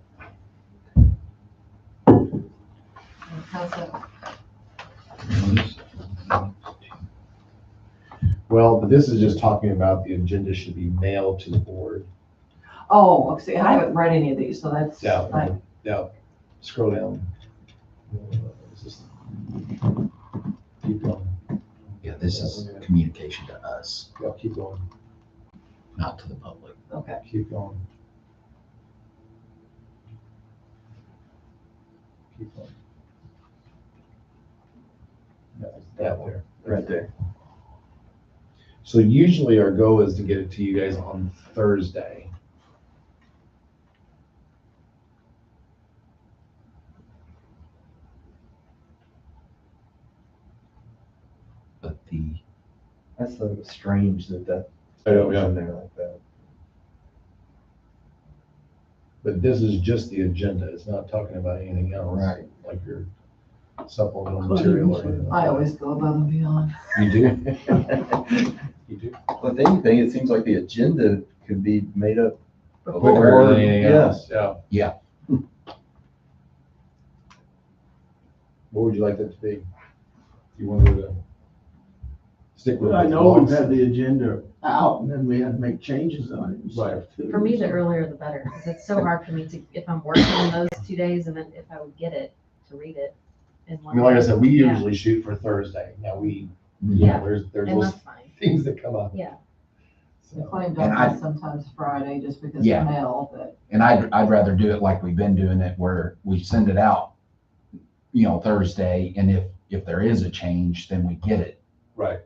How's that? Well, but this is just talking about the agenda should be mailed to the board. Oh, okay, see, I haven't read any of these, so that's, Yeah. like, Yeah, scroll down. Is this- Keep going. Yeah, this is communication to us, Yeah, keep going, not to the public. okay. keep going. Keep going. Yeah, that there. Right there. So usually our goal is to get it to you guys on Thursday. But the, I thought it was strange that that I know, was yeah. in there like that. But this is just the agenda. It's not talking about anything else. Right. Like your supplemental material or anything. like I that. always go above and beyond. You do? You do? Well, if anything, it seems like the agenda could be made up. Quicker Or- than anything yeah. else, yeah. What would you like that to be? You wanted to stick with. But I the know we've laws? had the agenda out and then we had to make changes on it and stuff too. For me, the earlier the better, because it's so hard for me to, if I'm working on those 2 days, and then if I would get it, to read it in I one mean, like I day. said, we Yeah. usually shoot for Thursday. Now Yeah. there's And those that's fine. things that come up. Yeah. The So, claim And I- document sometimes Friday, just because Yeah. of mail, but and I'd rather do it like we've been doing it, where we send it out, Thursday, and if there is a change, then we get it, right.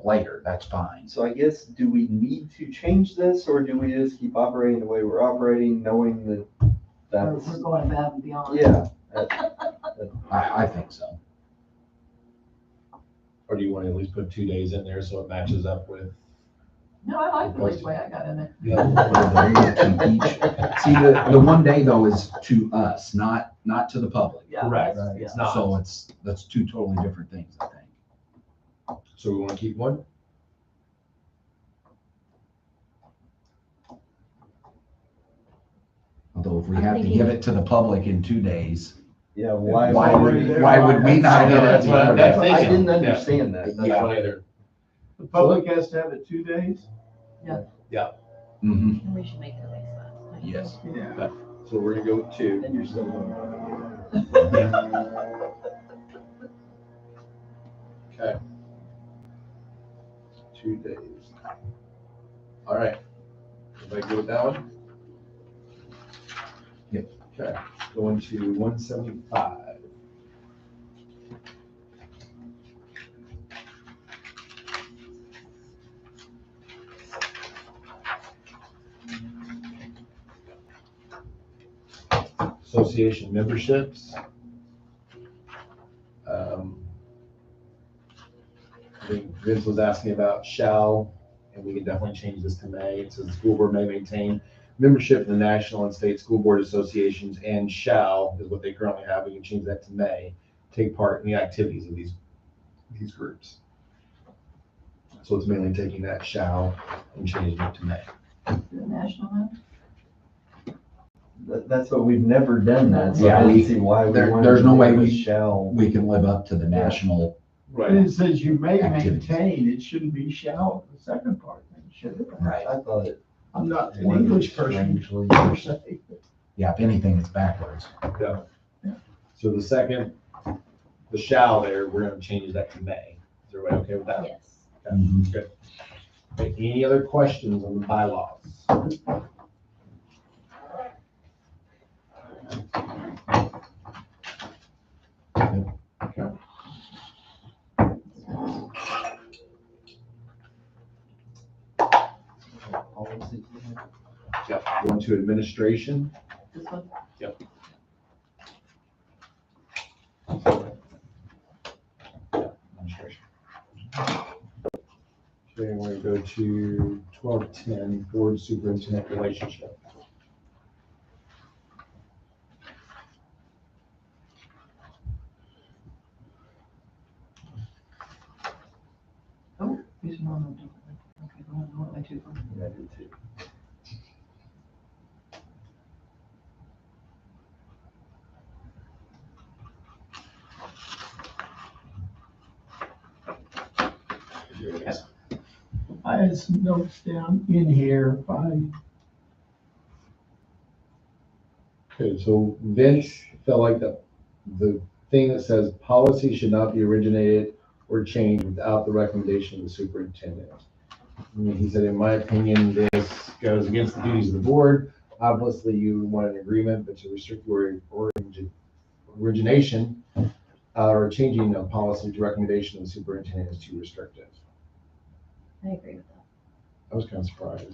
later, that's fine. So I guess, do we need to change this, or do we just keep operating the way we're operating, knowing that that's, we're going above and beyond. yeah. I think so. Or do you want to at least put 2 days in there so it matches up with? No, I like the way I got in there. There you go, to each- See, the one day though is to us, not to the public. Yeah. Correct. that's- It's yeah. not. So that's 2 totally different things, I think. So we want to keep one? Although if we I'm have to thinking- give it to the public in 2 days, Yeah, why why would would, we not I know, get it? that's what I'm the other day? thinking. I didn't Yeah. understand that. That's Yeah. why they're, The public has to have it 2 days? Mhm, And we should make it like that. yes. Yeah. so we're gonna go with 2. And you're still doing Okay. 2 days. All right. Everybody good with that one? Yep. Okay, going to 175. Association memberships. I think Vince was asking about shall, and we can definitely change this to may. It says the school board may maintain membership in the national and state school board associations, and shall is what they currently have. We can change that to may, take part in the activities of these groups. So it's mainly taking that shall and changing it to may. The national one? That's what we've never done that, so Yeah, I don't we- see why we there- want. there's no way to we- shall. We can live up to the national, And it says you may Activities. maintain, it shouldn't be shall, the second part, then, should it? right. I thought it. I'm not an worded English person strangely. per se. Yeah, if anything, it's backwards. So the second, the shall there, we're gonna change that to may. Is everybody okay with that? Yes. Mhm. Good. Okay, any other questions on the bylaws? Okay. Yep, going to administration. This one? Administration. Okay, we're gonna go to 1210, board superintendent relationship. These are all different. Okay, go on, I want my two. Yeah, I did too. Here it is. I had some notes down in here by, Okay, so Vince felt like the thing that says policy should not be originated or changed without the recommendation of the superintendent. And he said, in my opinion, this goes against the duties of the board. Obviously, you want an agreement, but to restrict your origination or changing a policy to recommendation of the superintendent is too restrictive. I agree with that. I was kind of surprised.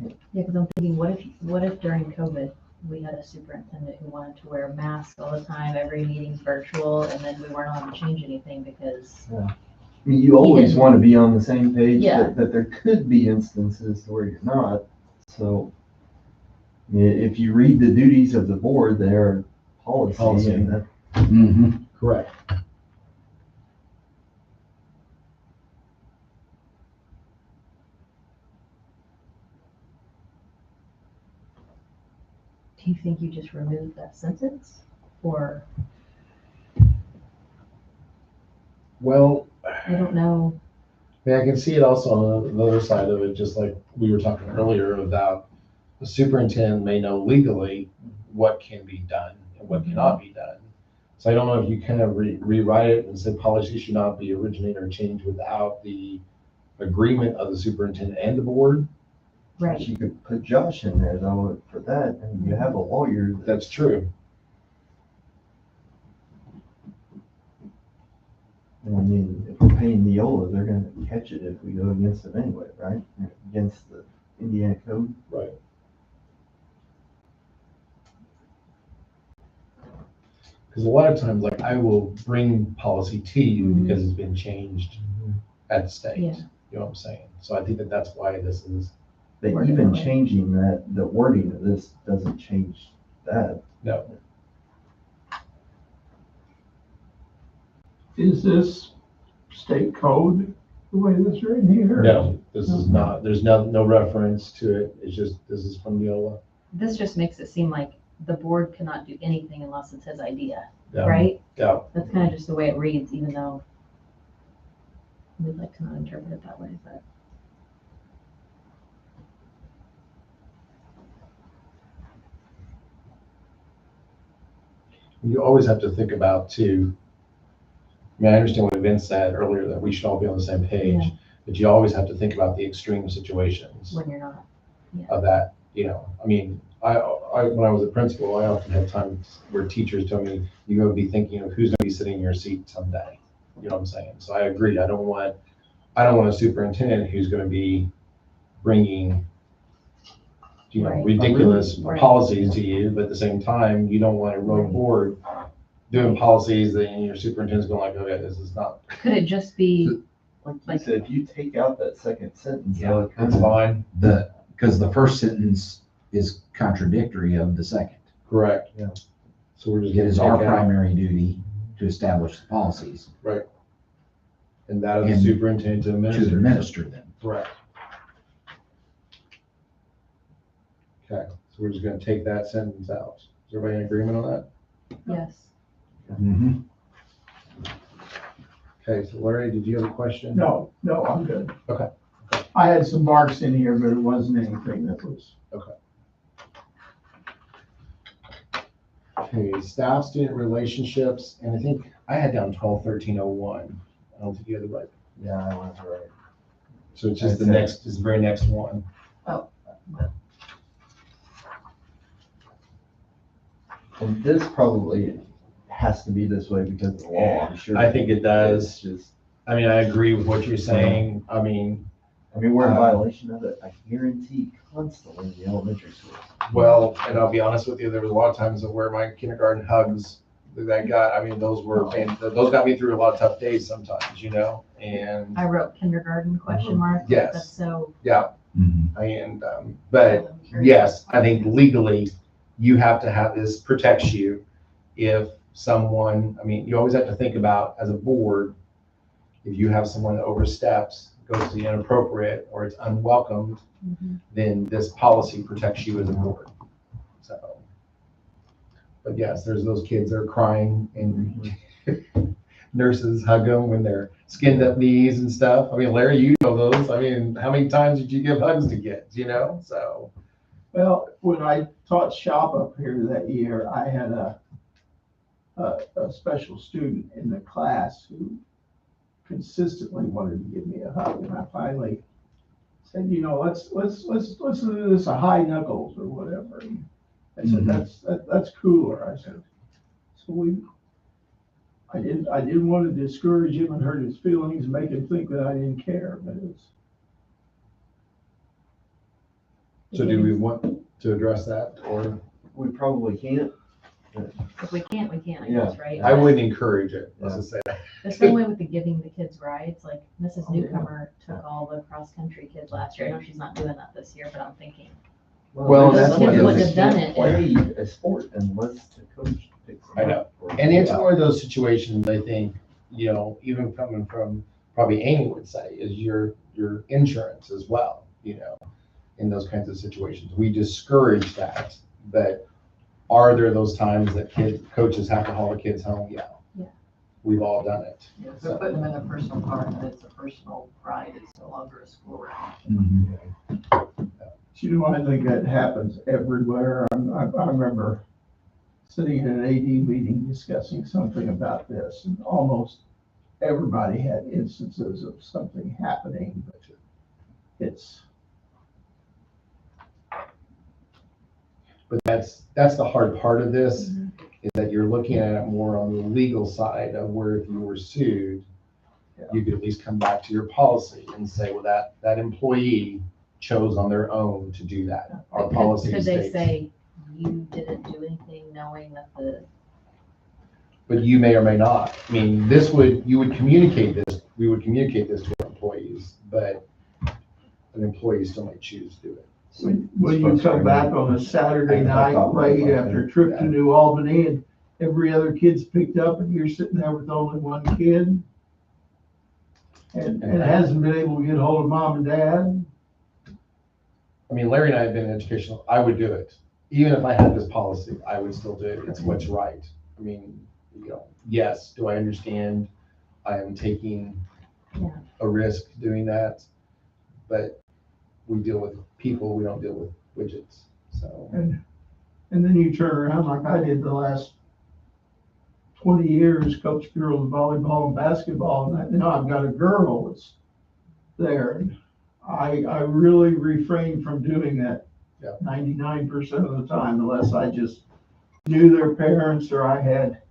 Yeah, because I'm thinking, what if during COVID, we had a superintendent who wanted to wear masks all the time, every meeting's virtual, and then we weren't allowed to change anything because, I mean, you always want to be on the same page, Yeah. that there could be instances where you're not. So if you read the duties of the board, they're policy and that. Mm-hmm. Correct. do you think you just remove that sentence? Or, Well, I don't know, I mean, I can see it also on the other side of it, just like we were talking earlier about the superintendent may know legally what can be done and what cannot be done. So I don't know if you kind of rewrite it and say policy should not be originated or changed without the agreement of the superintendent and the board. right, You could put Josh in there though for that, and you have a lawyer. That's true. I mean, if we're paying Neola, they're gonna catch it if we go against it anyway, right? Against the Indiana code. Right. Because a lot of times, like, I will bring policy to you Mhm. because it's been changed at the state. Yeah. You know what I'm saying? So I think that that's why this is, But Working even on it. changing that, the wording of this doesn't change that. no, is this state code, the way this written here? no, this is not, there's no reference to it. It's just, this is from Neola. this just makes it seem like the board cannot do anything unless it's his idea, Yeah. right? Yeah. That's kind of just the way it reads, even though we'd like to not interpret it that way, but. You always have to think about too, I mean, I understand what Vince said earlier, that we should all be on the same page, Yeah. but you always have to think about the extreme situations When you're not. of that, you know. I mean, I, when I was a principal, I often had times where teachers told me, you're gonna be thinking of who's gonna be sitting in your seat someday. You know what I'm saying? So I agree. I don't want a superintendent who's gonna be bringing, you know, Right. ridiculous Right. policies to you, but at the same time, you don't want a rogue board doing policies that your superintendent's going like, okay, this is not, Could it just be, Like you Like- said, if you take out that second sentence, Yeah, though, it kind it's of, fine. Because the first sentence is contradictory of the second. Correct. Yeah. So we're just It gonna is take our out, primary duty to establish the policies, and that is the and superintendent to to administer. administer them. Correct. Okay, so we're just gonna take that sentence out. Is everybody in agreement on that? yes, Mm-hmm. Okay, so Larry, did you have a question? No, I'm good. Okay. I had some marks in here, but it wasn't anything that was, Okay, staff-student relationships, and I think I had down 12-1301. I don't think you had the right. yeah, I was right. So it's just I'd say- it's the very next one. And this probably has to be this way because of the law, I'm sure. I think it does. It's just, I mean, I agree with what you're saying. I mean, we're in violation of it, I guarantee, constantly in the elementary schools. well, and I'll be honest with you, there was a lot of times where my kindergarten hugs those those got me through a lot of tough days sometimes, and I wrote kindergarten question mark. Yes. That's so. yeah, Mhm. and, but yes, I think legally you have to have this protects you if someone, you always have to think about as a board, if you have someone that oversteps, goes to the inappropriate or it's unwelcomed, Mhm. then this policy protects you as a board. So, but yes, there's those kids that are crying and nurses hug them when they're skinned up knees and stuff. Larry, you know those. How many times did you give hugs to kids, So, Well, when I taught shop up here that year, I had a special student in the class who consistently wanted to give me a hug, and I finally said, let's do this a high knuckles or whatever. And I said, that's cooler. I said, so I didn't want to discourage him and hurt his feelings and make him think that I didn't care, but it's. so do we want to address that, or? We probably can't. If we can't, we can't, I Yeah. guess, right? I wouldn't encourage it, let's just say that. The same way with the giving the kids rides, like Mrs. Newcomer took all the cross-country kids last year. I know she's not doing that this year, but I'm thinking, Well, Those that's kids what wouldn't it is. have done it. Play a sport unless the coach picks them I know. up. And it's one of those situations, I think, even coming from, probably Amy would say, is your insurance as well, in those kinds of situations. We discourage that, but are there those times that coaches have to haul the kids home? Yeah. Yeah. We've all done it. Yeah, if they're putting them in a personal car and it's a personal ride, it's no longer a school ride. Mhm. I think that happens everywhere. I remember sitting in an AD meeting discussing something about this, and almost everybody had instances of something happening, but it's. But that's the hard part of this, is that you're looking at it more on the legal side of where if you were sued, you could at least come back to your policy and say, well, that employee chose on their own to do that. Our policy could they states. say, you didn't do anything knowing that But you may or may not. You would communicate this, we would communicate this to our employees, but an employee still might choose to do it. When you come back on a Saturday night late after a trip to New Albany and every other kid's picked up and you're sitting there with only one kid and hasn't been able to get hold of mom and dad. Larry and I have been educational. I would do it. Even if I had this policy, I would still do it. It's what's right. Yes, do I understand I am taking a risk doing that? But we deal with people, we don't deal with widgets, so. And then you turn around like I did the last 20 years, coach girls volleyball and basketball, and now I've got a girl that's there. And I really refrain from doing that 99% of the time, unless I just knew their parents or I had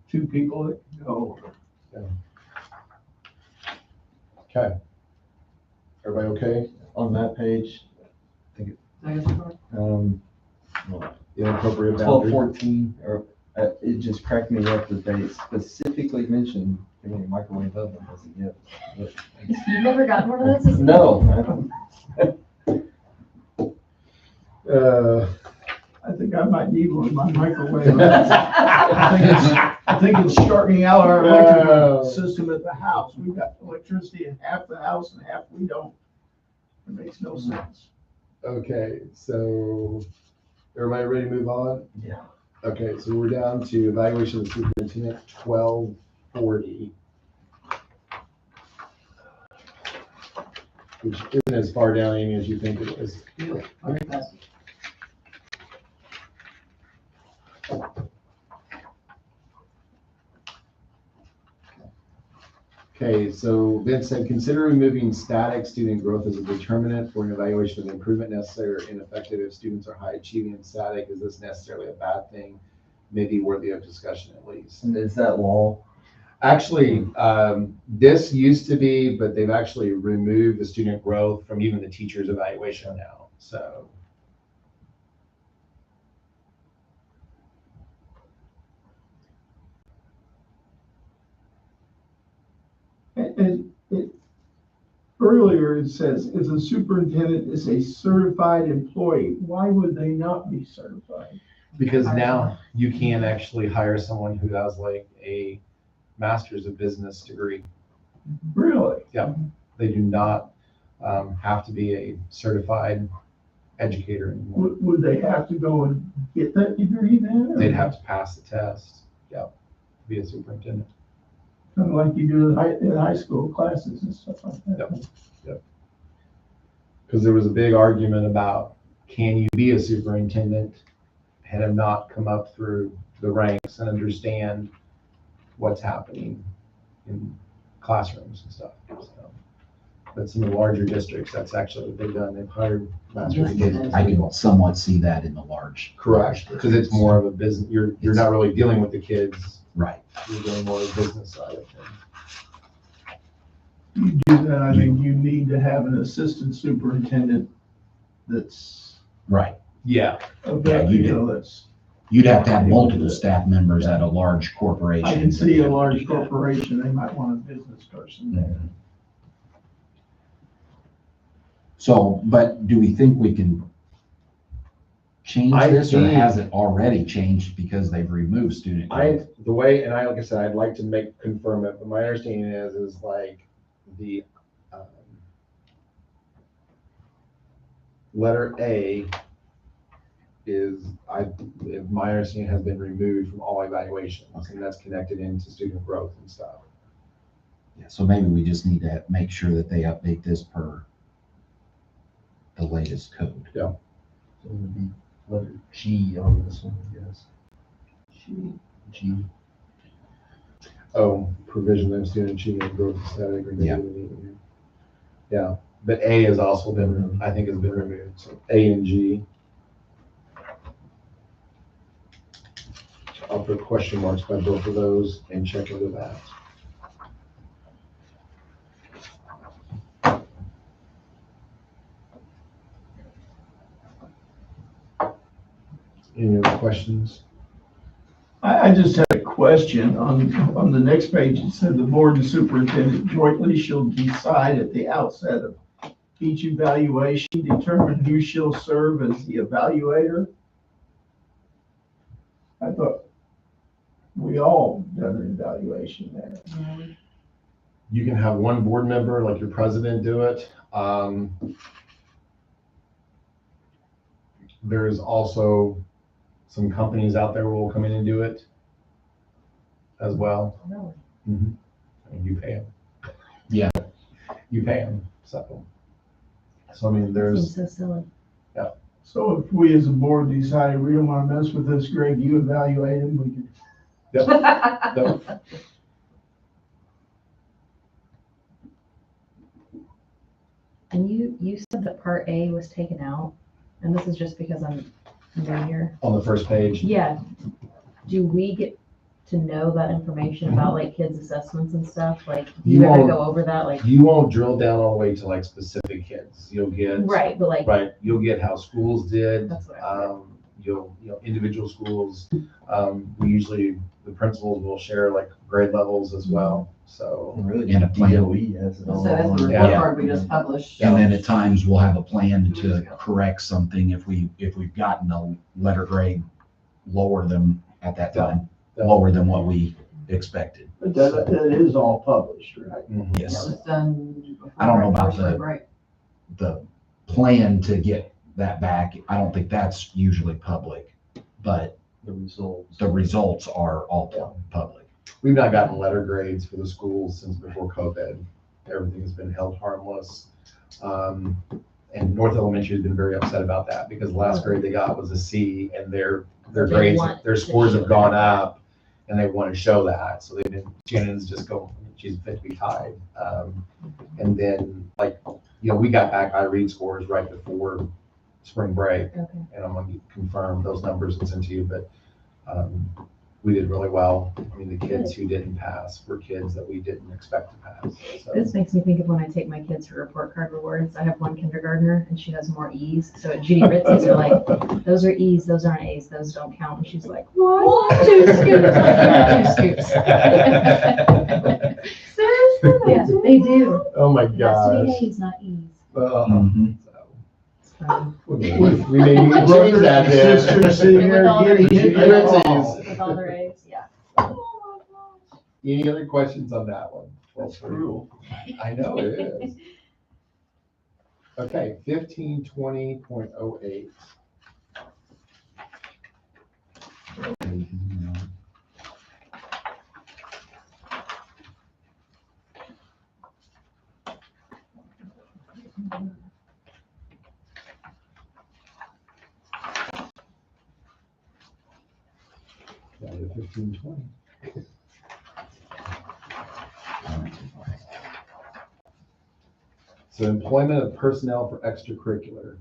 two people that could go. Okay. Everybody okay? On that page, Inappropriate 1214, or it just cracked me up that they specifically mentioned giving a microwave oven as a gift. you've never gotten one of those? No. I think I might need one in my microwave. I think it's shortening out our electrical system at the house. We've got electricity in half the house and half we don't. It makes no sense. Okay, so everybody ready to move on? Yeah. Okay, so we're down to evaluation of the superintendent, 1240. Which isn't as far down, Amy, as you think it is. Okay, so Vince said, consider removing static student growth as a determinant for an evaluation of the improvement necessary or ineffective if students are high achieving and static. Is this necessarily a bad thing? Maybe worthy of discussion at least. And is that law? Actually, this used to be, but they've actually removed the student growth from even the teacher's evaluation now, so. And earlier it says, if the superintendent is a certified employee, why would they not be certified? Because now you can actually hire someone who has like a master's of business degree. Really? They do not have to be a certified educator anymore. Would they have to go and get that degree then? They'd have to pass the test, to be a superintendent. Kind of like you do in high school classes and stuff like that. Because there was a big argument about, can you be a superintendent and have not come up through the ranks and understand what's happening in classrooms and stuff. So, but some of the larger districts, that's actually what they've done. They've hired master's. I can somewhat see that in the large. Correct, because it's more of a business, you're not really dealing with the kids, Right. you're doing more of the business side of things. You do that, I think you need to have an assistant superintendent that's, Right. Yeah, Yeah, you do. that's, You'd have to have multiple staff members at a large corporation. I can see a large corporation, they might want a business person there. So, but do we think we can change I this, or think- has it already changed because they've removed student growth? the way, and like I said, I'd like to confirm it, but my understanding is like the letter A is, my understanding has been removed from all evaluations, and that's connected into student growth and stuff. Yeah, so maybe we just need to make sure that they update this per the latest code. So it would be letter G on this one, I guess. G. Oh, provision of student achievement and growth static. Yeah. Yeah, but A has also been, I think has been removed, so A and G. I'll put question marks by both of those and check into that. Any other questions? I just had a question on the next page. It said the board and superintendent jointly shall decide at the outset of each evaluation, determine who shall serve as the evaluator. I thought we all done an evaluation there. You can have one board member, like your president, do it. There's also some companies out there who will come in and do it as well. Really? Mhm. And you pay them. Yeah. You pay them, so. So I mean, there's, Seems so silly. So if we as a board decide we don't want to mess with this, Greg, you evaluate him, we can. no, And you said that part A was taken out, and this is just because I'm new here. on the first page. Yeah. Do we get to know that information about like kids' assessments and stuff? Like, do You you ever won't- go over that? Like, You won't drill down all the way to like specific kids. You'll get. right, but like, Right, you'll get how schools did, that's what I meant. individual schools. We usually, the principals will share like grade levels as well, so. Really, And a plan. DOE has it all. So that's the report Yeah. card we just published. And then at times we'll have a plan to correct something if we've gotten a letter grade lower than at that time, Yeah. lower than what we expected. But that is all published, right? Mhm. That Yes. was done before. I don't know about spring the- break. The plan to get that back, I don't think that's usually public, but The results. the results are all public. We've not gotten letter grades for the schools since before COVID. Everything's been held harmless. And North Elementary has been very upset about that because the last grade they got was a C, and their They grades, want their to scores show have gone up, and they want to show that. So they've been, Shannon's just going, she's fit to be tied. And then we got back iRead scores right before spring break, Okay. and I'm gonna confirm those numbers and send to you, but we did really well. I mean, the kids who didn't pass were kids that we didn't expect to pass. So This makes me think of when I take my kids for report card rewards. I have one kindergartner and she has more E's. So at Judy Ritzy's, they're like, those are E's, those aren't A's, those don't count. And she's like, what? 2 scoops? Like, 2 scoops. Seriously? Yeah, they do. Oh my It has to gosh. be A's, not E's. Mhm. We may need to change Brothers that and then. sisters sitting With all there their getting A's, it A's. all. with all their A's, yeah. Any other questions on that one? That's cruel. I know it is. Okay, 1520.08. Down to 1520. So employment of personnel for extracurricular.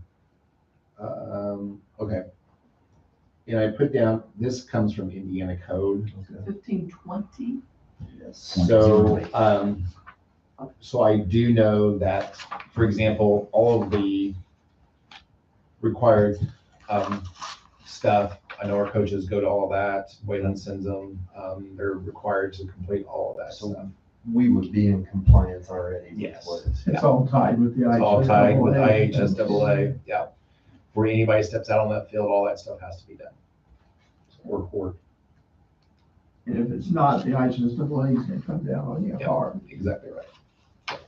Okay. And I put down, this comes from Indiana Code. 1520? So, so I do know that, for example, all of the required stuff, I know our coaches go to all that. Wayland sends them. They're required to complete all of that So- stuff. We would be in compliance already. with Yes. what is- It's all tied with the It's all tied with IHSAA. IHSAA, yeah. Before anybody steps out on that field, all that stuff has to be done. Or, And if it's not, the IHSAA is gonna come down on you Yep. hard. exactly right.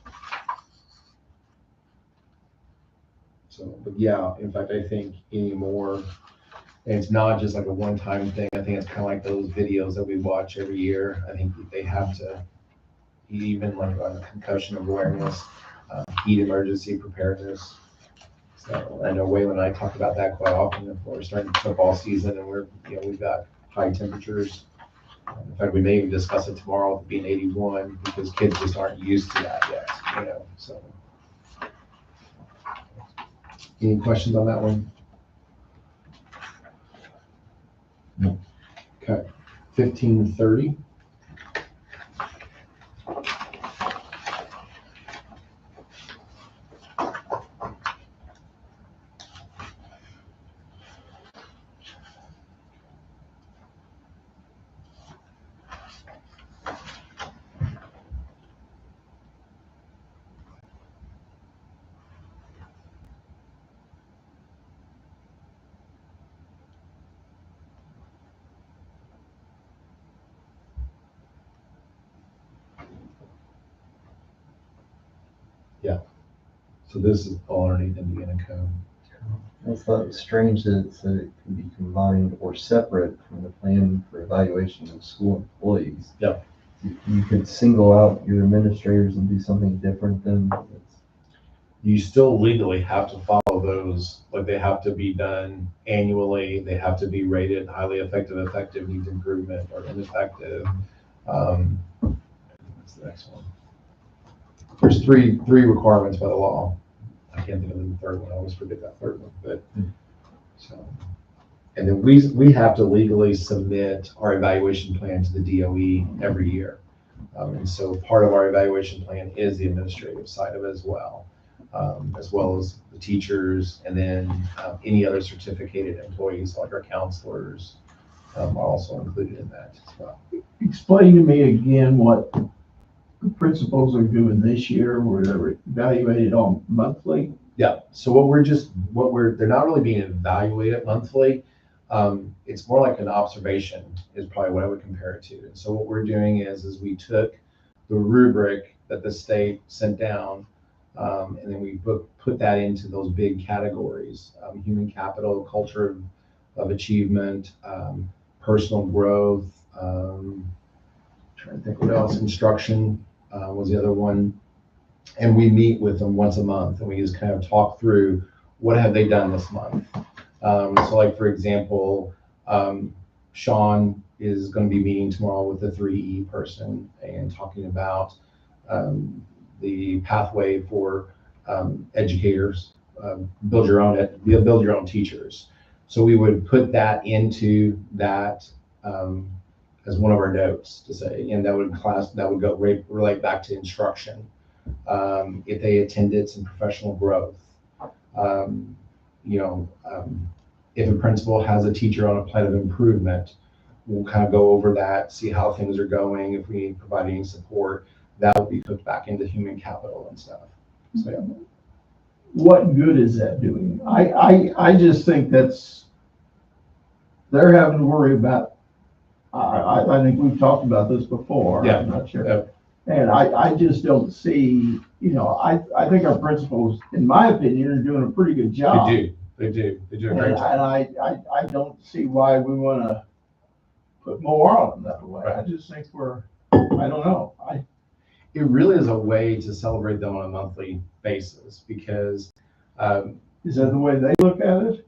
So, but yeah, in fact, I think anymore, and it's not just like a one-time thing. I think it's kind of like those videos that we watch every year. I think they have to, even like on concussion awareness, heat emergency preparedness. So I know Waylon and I talk about that quite often before we're starting football season and we've got high temperatures. In fact, we may even discuss it tomorrow with it being 81 because kids just aren't used to that yet, so. Any questions on that one? No. Okay, 1530. So this is all underneath Indiana Code. I thought it was strange that it said it can be combined or separate from the plan for evaluation of school employees. Yep. You could single out your administrators and do something different than. You still legally have to follow those, like they have to be done annually, they have to be rated highly effective, effective, needs improvement, or ineffective. What's the next one? There's three requirements by the law. I can't think of the third one, I always forget that third one, but, so. And then we have to legally submit our evaluation plan to the DOE every year. And so part of our evaluation plan is the administrative side of it as well as the teachers, and then any other certificated employees like our counselors are also included in that as well. Explain to me again what the principals are doing this year, where they're evaluated on monthly. Yeah, so they're not really being evaluated monthly. It's more like an observation is probably what I would compare it to. And so what we're doing is we took the rubric that the state sent down, and then we put that into those big categories: human capital, culture of achievement, personal growth. Trying to think what else. Instruction was the other one. And we meet with them once a month, and we just kind of talk through what have they done this month. So, like for example, Sean is going to be meeting tomorrow with the 3E person and talking about the pathway for educators, build your own teachers. So we would put that into that as one of our notes to say, and that would go relate back to instruction. If they attended some professional growth, if a principal has a teacher on a plan of improvement, we'll kind of go over that, see how things are going, if we need to provide any support. that would be hooked back into human capital and stuff. So, yeah. What good is that doing? I just think they're having to worry about, I think we've talked about this before. Yeah. I'm not sure. Yeah. And I just don't see, I think our principals, in my opinion, are doing a pretty good job. They do a And great job. I don't see why we want to put more on them that way. I just think I don't know. It really is a way to celebrate them on a monthly basis because Is that the way they look at it?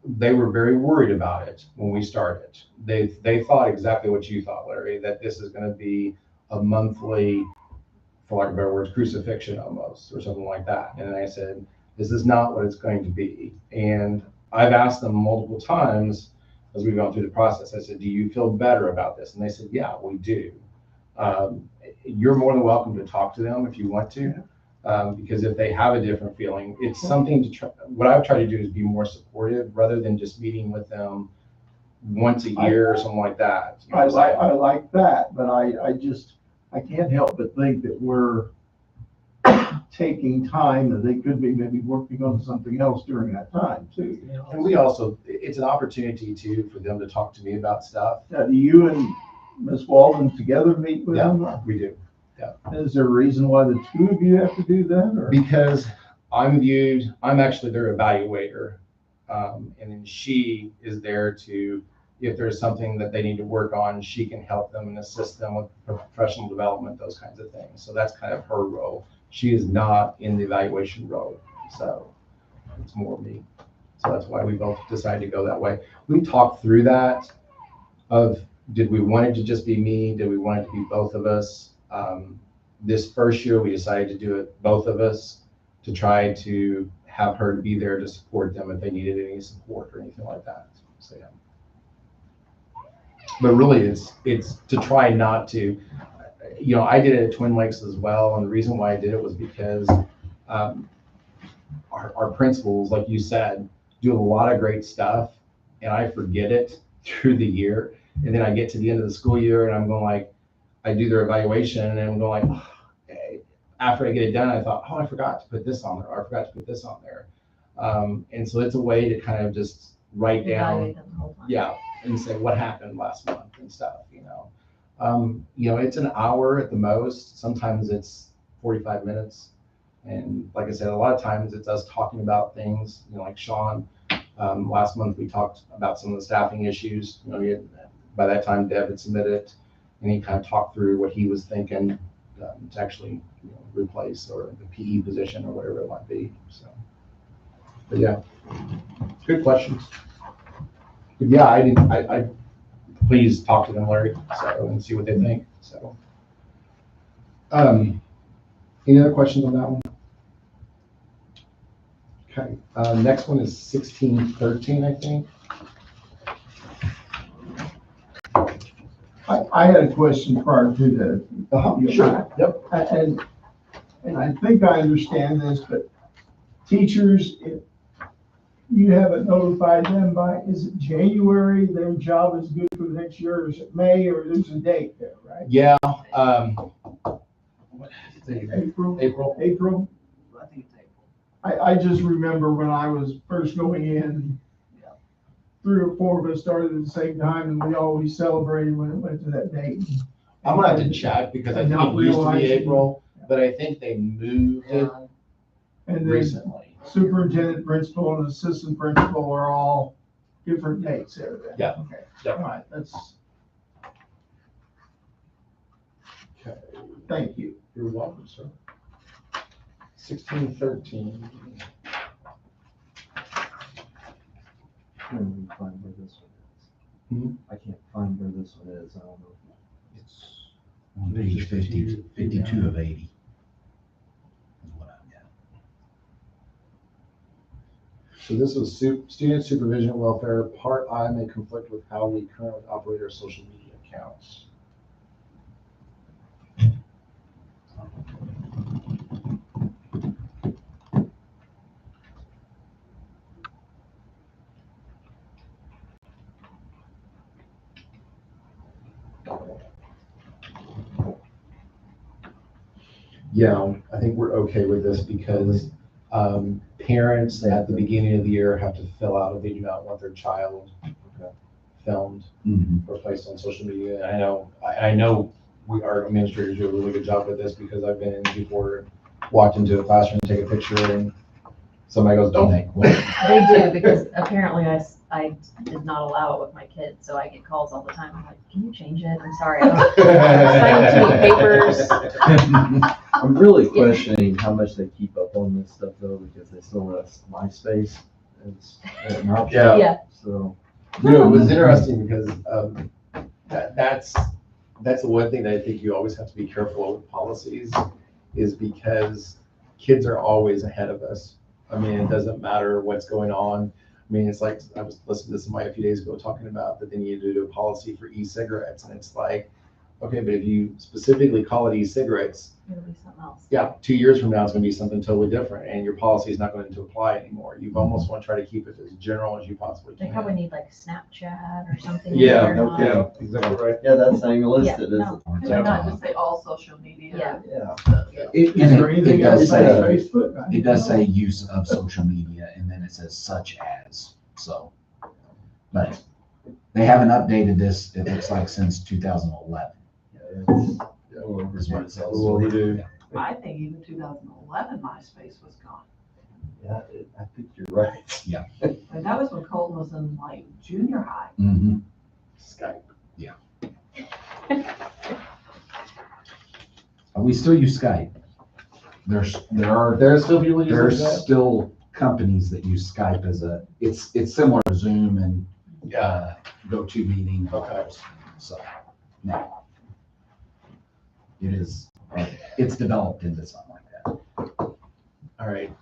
they were very worried about it when we started. They thought exactly what you thought, Larry, that this is going to be a monthly, for lack of better words, crucifixion almost, or something like that. And I said, this is not what it's going to be. And I've asked them multiple times as we've gone through the process, I said, do you feel better about this? And they said, yeah, we do. You're more than welcome to talk to them if you want to, because if they have a different feeling, it's something to try. What I've tried to do is be more supportive rather than just meeting with them once a year or something like that. You know I like that, but I can't help but think that we're taking time that they could be maybe working on something else during that time too. And we also, it's an opportunity too for them to talk to me about stuff. Now, do you and Ms. Walden together meet with them? We do. Is there a reason why the two of you have to do that, or? Because I'm actually their evaluator. And then she is there to, if there's something that they need to work on, she can help them and assist them with professional development, those kinds of things. So that's kind of her role. She is not in the evaluation role. So it's more me. So that's why we both decided to go that way. We talked through that of, did we want it to just be me? Did we want it to be both of us? This first year, we decided to do it, both of us, to try to have her be there to support them if they needed any support or anything like that. So, yeah. But really, it's to try not to, I did it at Twin Lakes as well. And the reason why I did it was because our principals, like you said, do a lot of great stuff, and I forget it through the year. And then I get to the end of the school year and I'm going like, I do their evaluation and I'm going like, after I get it done, I thought, I forgot to put this on there, or I forgot to put this on there. And so it's a way to kind of just write down, and say what happened last month and stuff, it's an hour at the most. Sometimes it's 45 minutes. And like I said, a lot of times it's us talking about things, like Sean, last month we talked about some of the staffing issues. By that time Deb had submitted it, and he kind of talked through what he was thinking to actually replace, or the PE position or whatever it might be. So, but yeah, good questions. But yeah, I please talk to them, Larry, and see what they think. So, any other questions on that one? Okay, next one is 1613, I think. I had a question prior to that. Sure. Yep. And I think I understand this, but teachers, if you haven't notified them by, is it January, their job is good for the next year, or is it May, or there's a date there, right? Yeah. April? April. I think it's April. I just remember when I was first going in, 3 or 4 of us started at the same time, and we always celebrated when it went to that date. I'm gonna have to check because I think it used to be April, but I think they moved it And then recently. superintendent, principal, and assistant principal are all different dates there then. Yeah. Okay. Yeah. All right, that's, Okay. thank you. You're welcome, sir. 1613. I can't find where this one is. Hmm? I can't find where this one is. I don't know. It's on page 50, 52 of 80. Is what I've got. So this was student supervision welfare. Part I may conflict with how we currently operate our social media accounts. Yeah, I think we're okay with this because parents at the beginning of the year have to fill out if they do not want their child filmed Mhm. or placed on social media. I know our administrators do a really good job with this because I've been in before, walked into a classroom, take a picture, and somebody goes, don't. They do, because apparently I did not allow it with my kids, so I get calls all the time. I'm like, can you change it? I'm sorry, I don't sign too many papers. I'm really questioning how much they keep up on this stuff though, because they still list MySpace as an option. Yeah. Yeah. So, You know, it was interesting because that's the one thing that I think you always have to be careful with policies, is because kids are always ahead of us. I mean, it doesn't matter what's going on. I mean, it's like, I was listening to somebody a few days ago talking about that they need to do a policy for e-cigarettes, and it's like, okay, but if you specifically call it e-cigarettes, It'll be something else. yeah, 2 years from now, it's gonna be something totally different, and your policy is not going to apply anymore. You almost want to try to keep it as general as you possibly They can. probably need like Snapchat or something. in Yeah, there, not- yeah, exactly right. yeah, that's saying listed, Yeah, isn't no. it? Could not just say all social media? Yeah. Yeah. It, Is there and anything it does else on say, Facebook? I it does don't know. say use of social media, and then it says such as, so. But they haven't updated this, it looks like, since 2011, is what it says. A little overdue. I think even 2011 MySpace was gone. Yeah, I think you're right. And that was when Colton was in like junior high. Mm-hmm. Skype. We still use Skype. There are There's still people using There's that? still companies that use Skype as it's similar to Zoom and GoToMeeting. Okay. So, no. It is, it's developed into something like that. All right.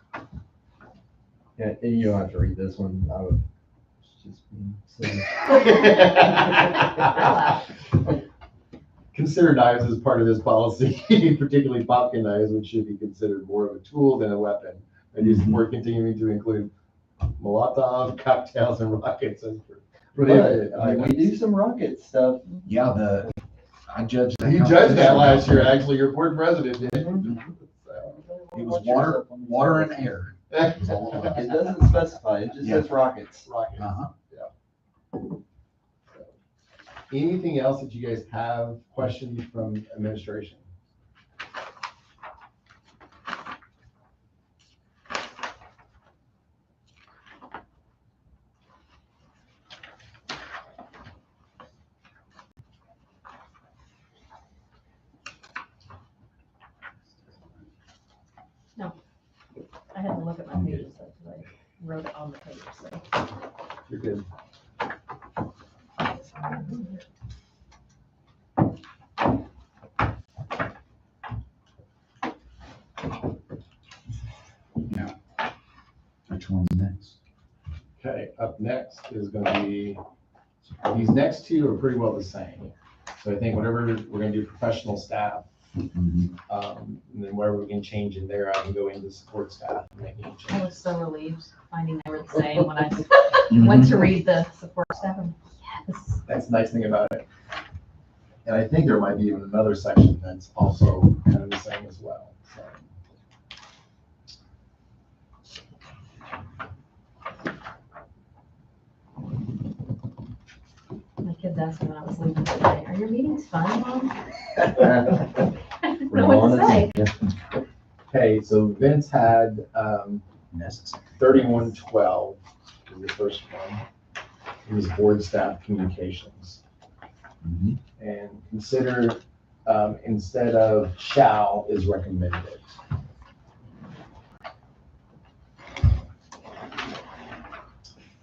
Yeah, and you don't have to read this one. I would just be silly. Consider knives as part of this policy, particularly popkin knives, which should be considered more of a tool than a weapon. And we're continuing to include Molotov cocktails and rockets as prohibited But we items. do some rocket stuff. Yeah, I judged that. You judged that competition. last year, actually, your board president did. It was water and air. It was all of that. It doesn't specify, it just says rockets. Rockets. Uh-huh. Anything else that you guys have questions from administration? I had to look at my pages, because I wrote it on the page, so. You're good. Which one's next? Okay, up next is gonna be, these next two are pretty well the same. So I think whatever, we're gonna do professional staff, Mhm. and then wherever we can change in there, I can go into support staff and make any I was changes. so relieved finding they were the same when I went to read the support staff. I'm like, yes. That's the nice thing about it. And I think there might be even another section that's also kind of the same as well, so. My kids asked me when I was leaving today, are your meetings fun, Mom? I didn't We're know what on to it. say. Okay, so Vince had, Necessary. 3112 is the first one. It was board staff communications. Mhm. And consider, instead of shall, is recommended.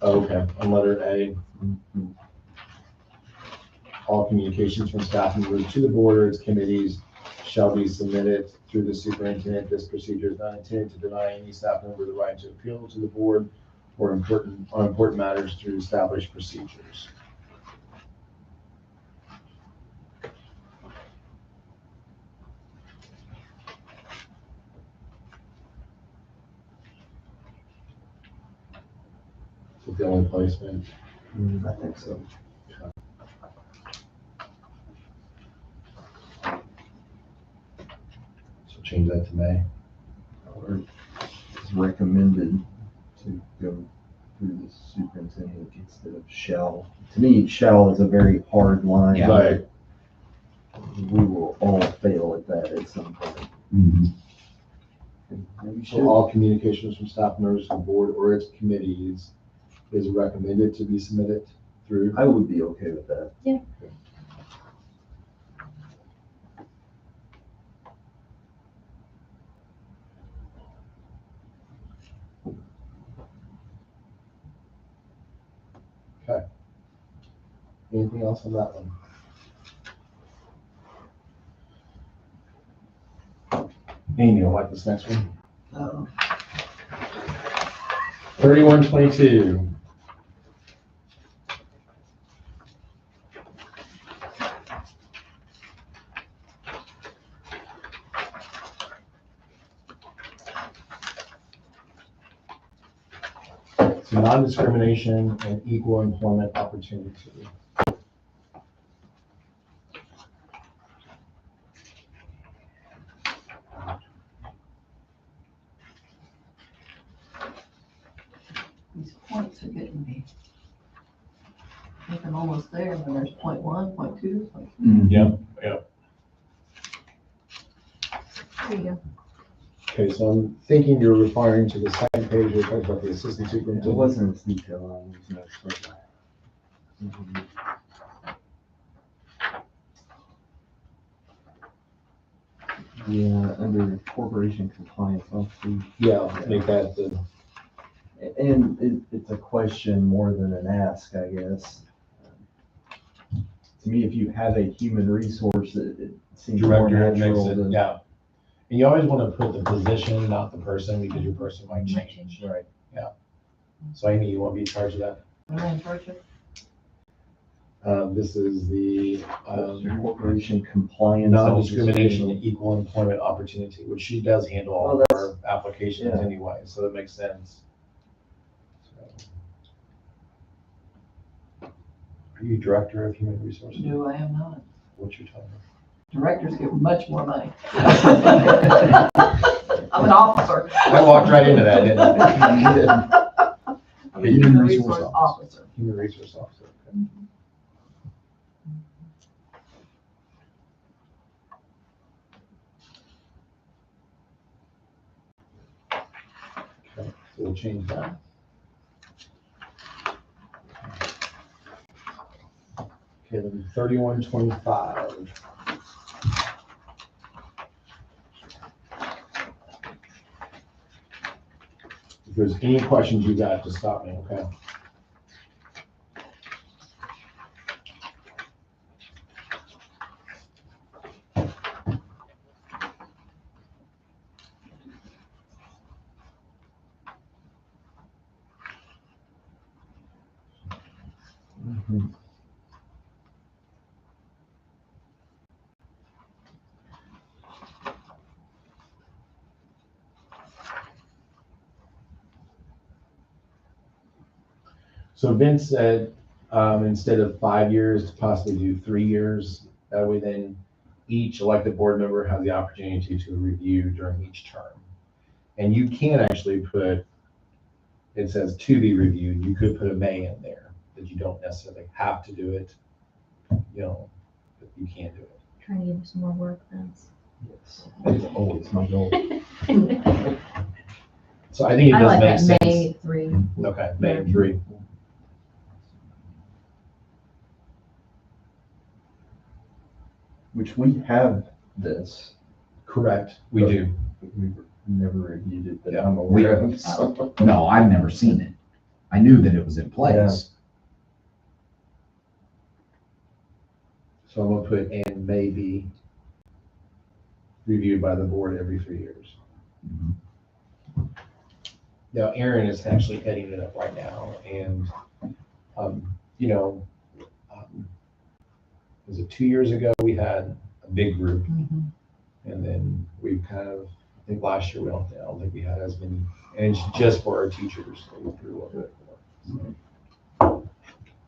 Okay, on letter A. All communications from staff members to the board or its committees shall be submitted through the superintendent. This procedure is not intended to deny any staff member the right to appeal to the board or on important matters through established procedures. Is it the only placement? I think so. So Change that to May. Or it's recommended to go through the superintendent instead of shall. To me, shall is a very hard line. Yeah. Right. We will all fail at that at some point. Mhm. Maybe So all communications from staff members to the board or its committees is recommended to be submitted through. I would be okay with that. Anything else on that one? Amy, you'll like this next one? Oh. 3122. So non-discrimination and equal employment opportunity. These points are getting me. I think I'm almost there, and there's point 1, point 2, point 3. Mhm. Yep. There you go. Okay, so I'm thinking you're referring to the second page where it talks about the assistant It superintendent. wasn't as detailed on these notes, but. Yeah, under corporation compliance, I'll see. Yeah, make that the, And it's a question more than an ask, I guess. To me, if you have a human resource, it seems more director makes natural it, than. yeah. And you always want to put the position, not the person, because your person might change. Right. So Amy, you want to be in charge of that? Am I in charge of? This is the Corporation compliance. non-discrimination officer. and equal employment opportunity, which she does handle all Oh, of that's- our applications yeah. anyway, so that makes sense. Are you director of human resources? No, I am not. What's your title? Directors get much more money. I'm an officer. I walked right into that, didn't I? I'm a human resource officer. Human resource officer. Okay. Okay, so we'll change that. Okay, then 3125. If there's any questions you got, just stop me, okay? Mhm. So Vince said, instead of 5 years, to possibly do 3 years. That way then each elected board member has the opportunity to review during each term. And you can actually put, it says to be reviewed, you could put a may in there, that you don't necessarily have to do it, you know, but you can do it. Trying to give you some more work, Vince. Yes, that's always my goal. So I think it I does like make that sense. May 3. Okay, May 3. Which we have this. Correct, we do. We've never reviewed it that Yeah. I'm aware of. So. No, I've never seen it. I knew that it was in place. So I'm gonna put and may be reviewed by the board every 3 years. Mhm. Now, Aaron is actually heading it up right now, and, you know, was it 2 years ago, we had a big group, and then we've kind of, I think last year, I don't think we had as many, and it's just for our teachers that we threw over it for. So,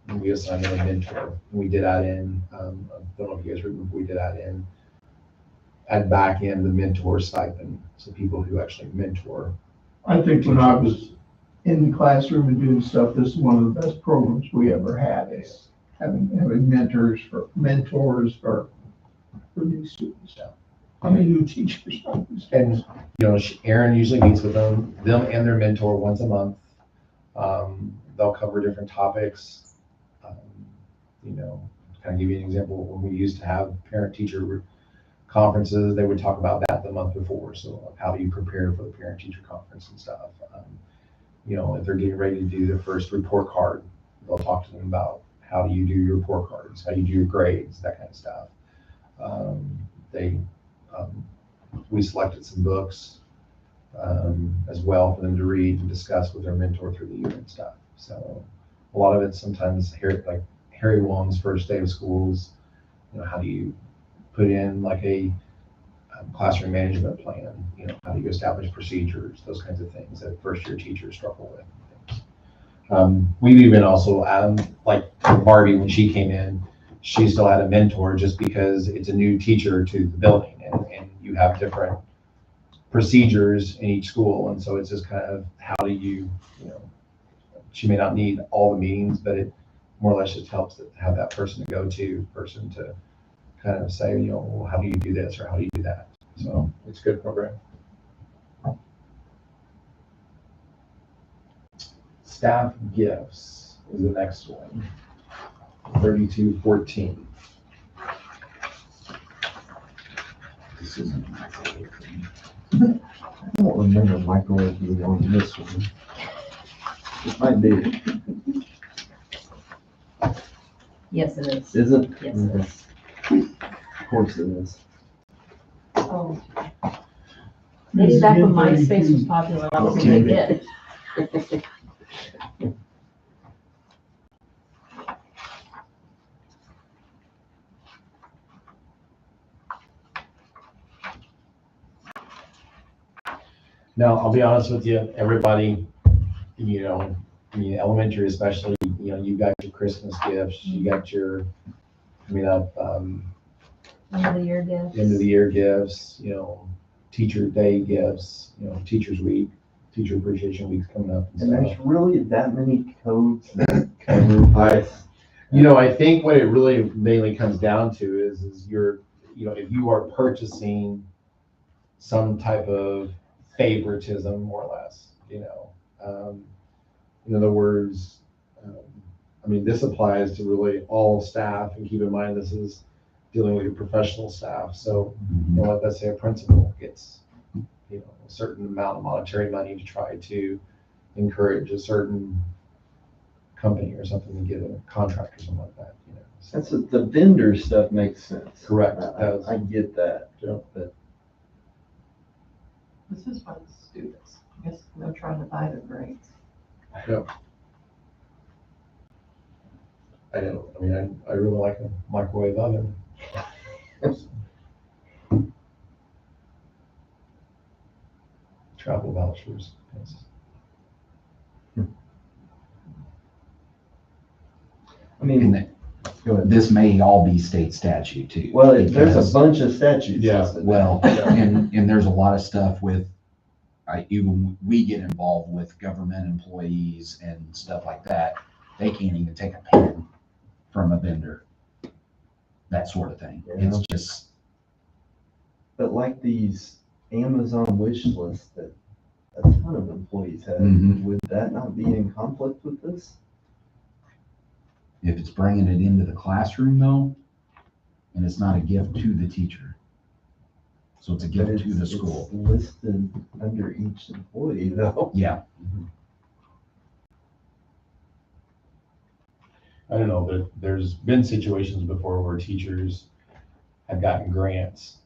and we assigned them a mentor. We did add in, I don't know if you guys remember, we did add in add back in the mentor stipend, so people who actually mentor. I think when I was in the classroom and doing stuff, this is one of the best programs we ever had, is having mentors for new students. I mean, new teachers. And, Aaron usually meets with them and their mentor once a month. They'll cover different topics. Kind of give you an example, when we used to have parent-teacher conferences, they would talk about that the month before. So how do you prepare for the parent-teacher conference and stuff? If they're getting ready to do their first report card, they'll talk to them about how do you do your report cards, how do you do your grades, that kind of stuff. We selected some books as well for them to read and discuss with their mentor through the year and stuff. So a lot of it sometimes like Harry Wong's first day of schools, how do you put in like a classroom management plan? How do you establish procedures, those kinds of things that first year teachers struggle with. We've even also, like Barbie, when she came in, she still had a mentor just because it's a new teacher to the building, and you have different procedures in each school. And so it's just kind of, how do you, she may not need all the meetings, but it more or less just helps to have that person to kind of say, well, how do you do this or how do you do that? So it's a good program. Staff gifts is the next one. 3214. This isn't a microwave thing. I don't remember microwave being on this one. It might be. Yes, it is. Is it? Yes, it is. Of course it is. Oh. Maybe back when MySpace was popular, that was a big hit. Now, I'll be honest with you, everybody, elementary especially, you got your Christmas gifts, you got your, End of the year gifts. end of the year gifts, teacher day gifts, teachers week, teacher appreciation week's coming up and And stuff. there's really that many codes that cover this. I think what it really mainly comes down to is you're, if you are purchasing some type of favoritism, more or less, in other words, this applies to really all staff, and keep in mind, this is dealing with your professional staff. So, let's say a principal gets, a certain amount of monetary money to try to encourage a certain company or something to get a contract or something like that, So, That's what the vendor stuff makes sense. correct. I get that. Yeah. But This is for the students. I guess they're trying to buy their grades. I really like a microwave oven. Travel vouchers. Yes. I mean, go ahead. This may all be state statute too. Well, there's because- a bunch of statutes. Yeah. listed. Well, Yeah. and there's a lot of stuff with, even we get involved with government employees and stuff like that. They can't even take a pen from a vendor, that sort of thing. Yeah. It's just, But like these Amazon wish lists that a ton of employees have, Mhm. would that not be in conflict with this? if it's bringing it into the classroom though, and it's not a gift to the teacher. So it's a But gift to the it's school. listed under each employee though. Yeah, I don't know, but there's been situations before where teachers have gotten grants.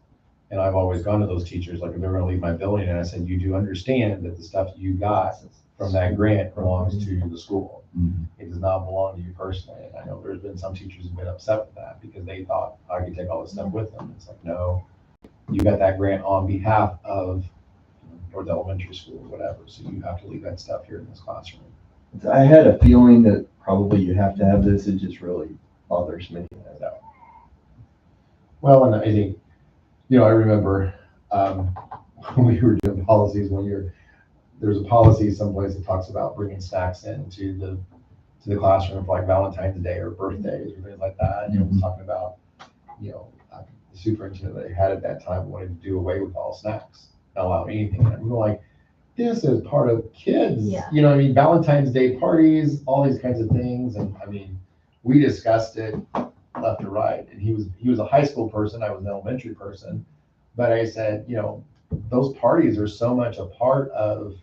And I've always gone to those teachers, like if they're gonna leave my building, and I said, you do understand that the stuff you got from that grant belongs to the school. Mhm. It does not belong to you personally. And I know there's been some teachers who've been upset with that because they thought I could take all this stuff with them. It's like, no, you got that grant on behalf of North Elementary School or whatever, so you have to leave that stuff here in this classroom. I had a feeling that probably you have to have this, it just really bothers me. Well, and I think, I remember, when we were doing policies one year, there's a policy someplace that talks about bringing snacks into the classroom for like Valentine's Day or birthdays or things like that. And it was talking about, the superintendent that they had at that time wanted to do away with all snacks, not allow anything. And we were like, this is part of kids. Yeah. Valentine's Day parties, all these kinds of things. And we discussed it left to right. And he was a high school person, I was an elementary person. But I said, those parties are so much a part of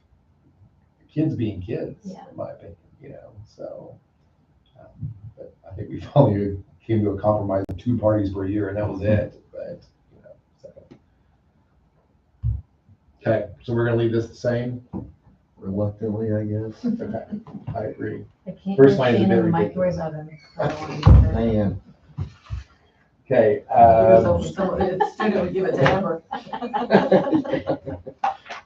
kids being kids, Yeah. in my opinion, so. But I think we finally came to a compromise of 2 parties per year, and that was it. But, so. Okay, so we're gonna leave this the same. Reluctantly, I guess. Okay, I agree. I can't First get line is Shannon very the microwave ridiculous. oven. I don't want to do that. Man, Okay. Because hoping the student would give it to Amber.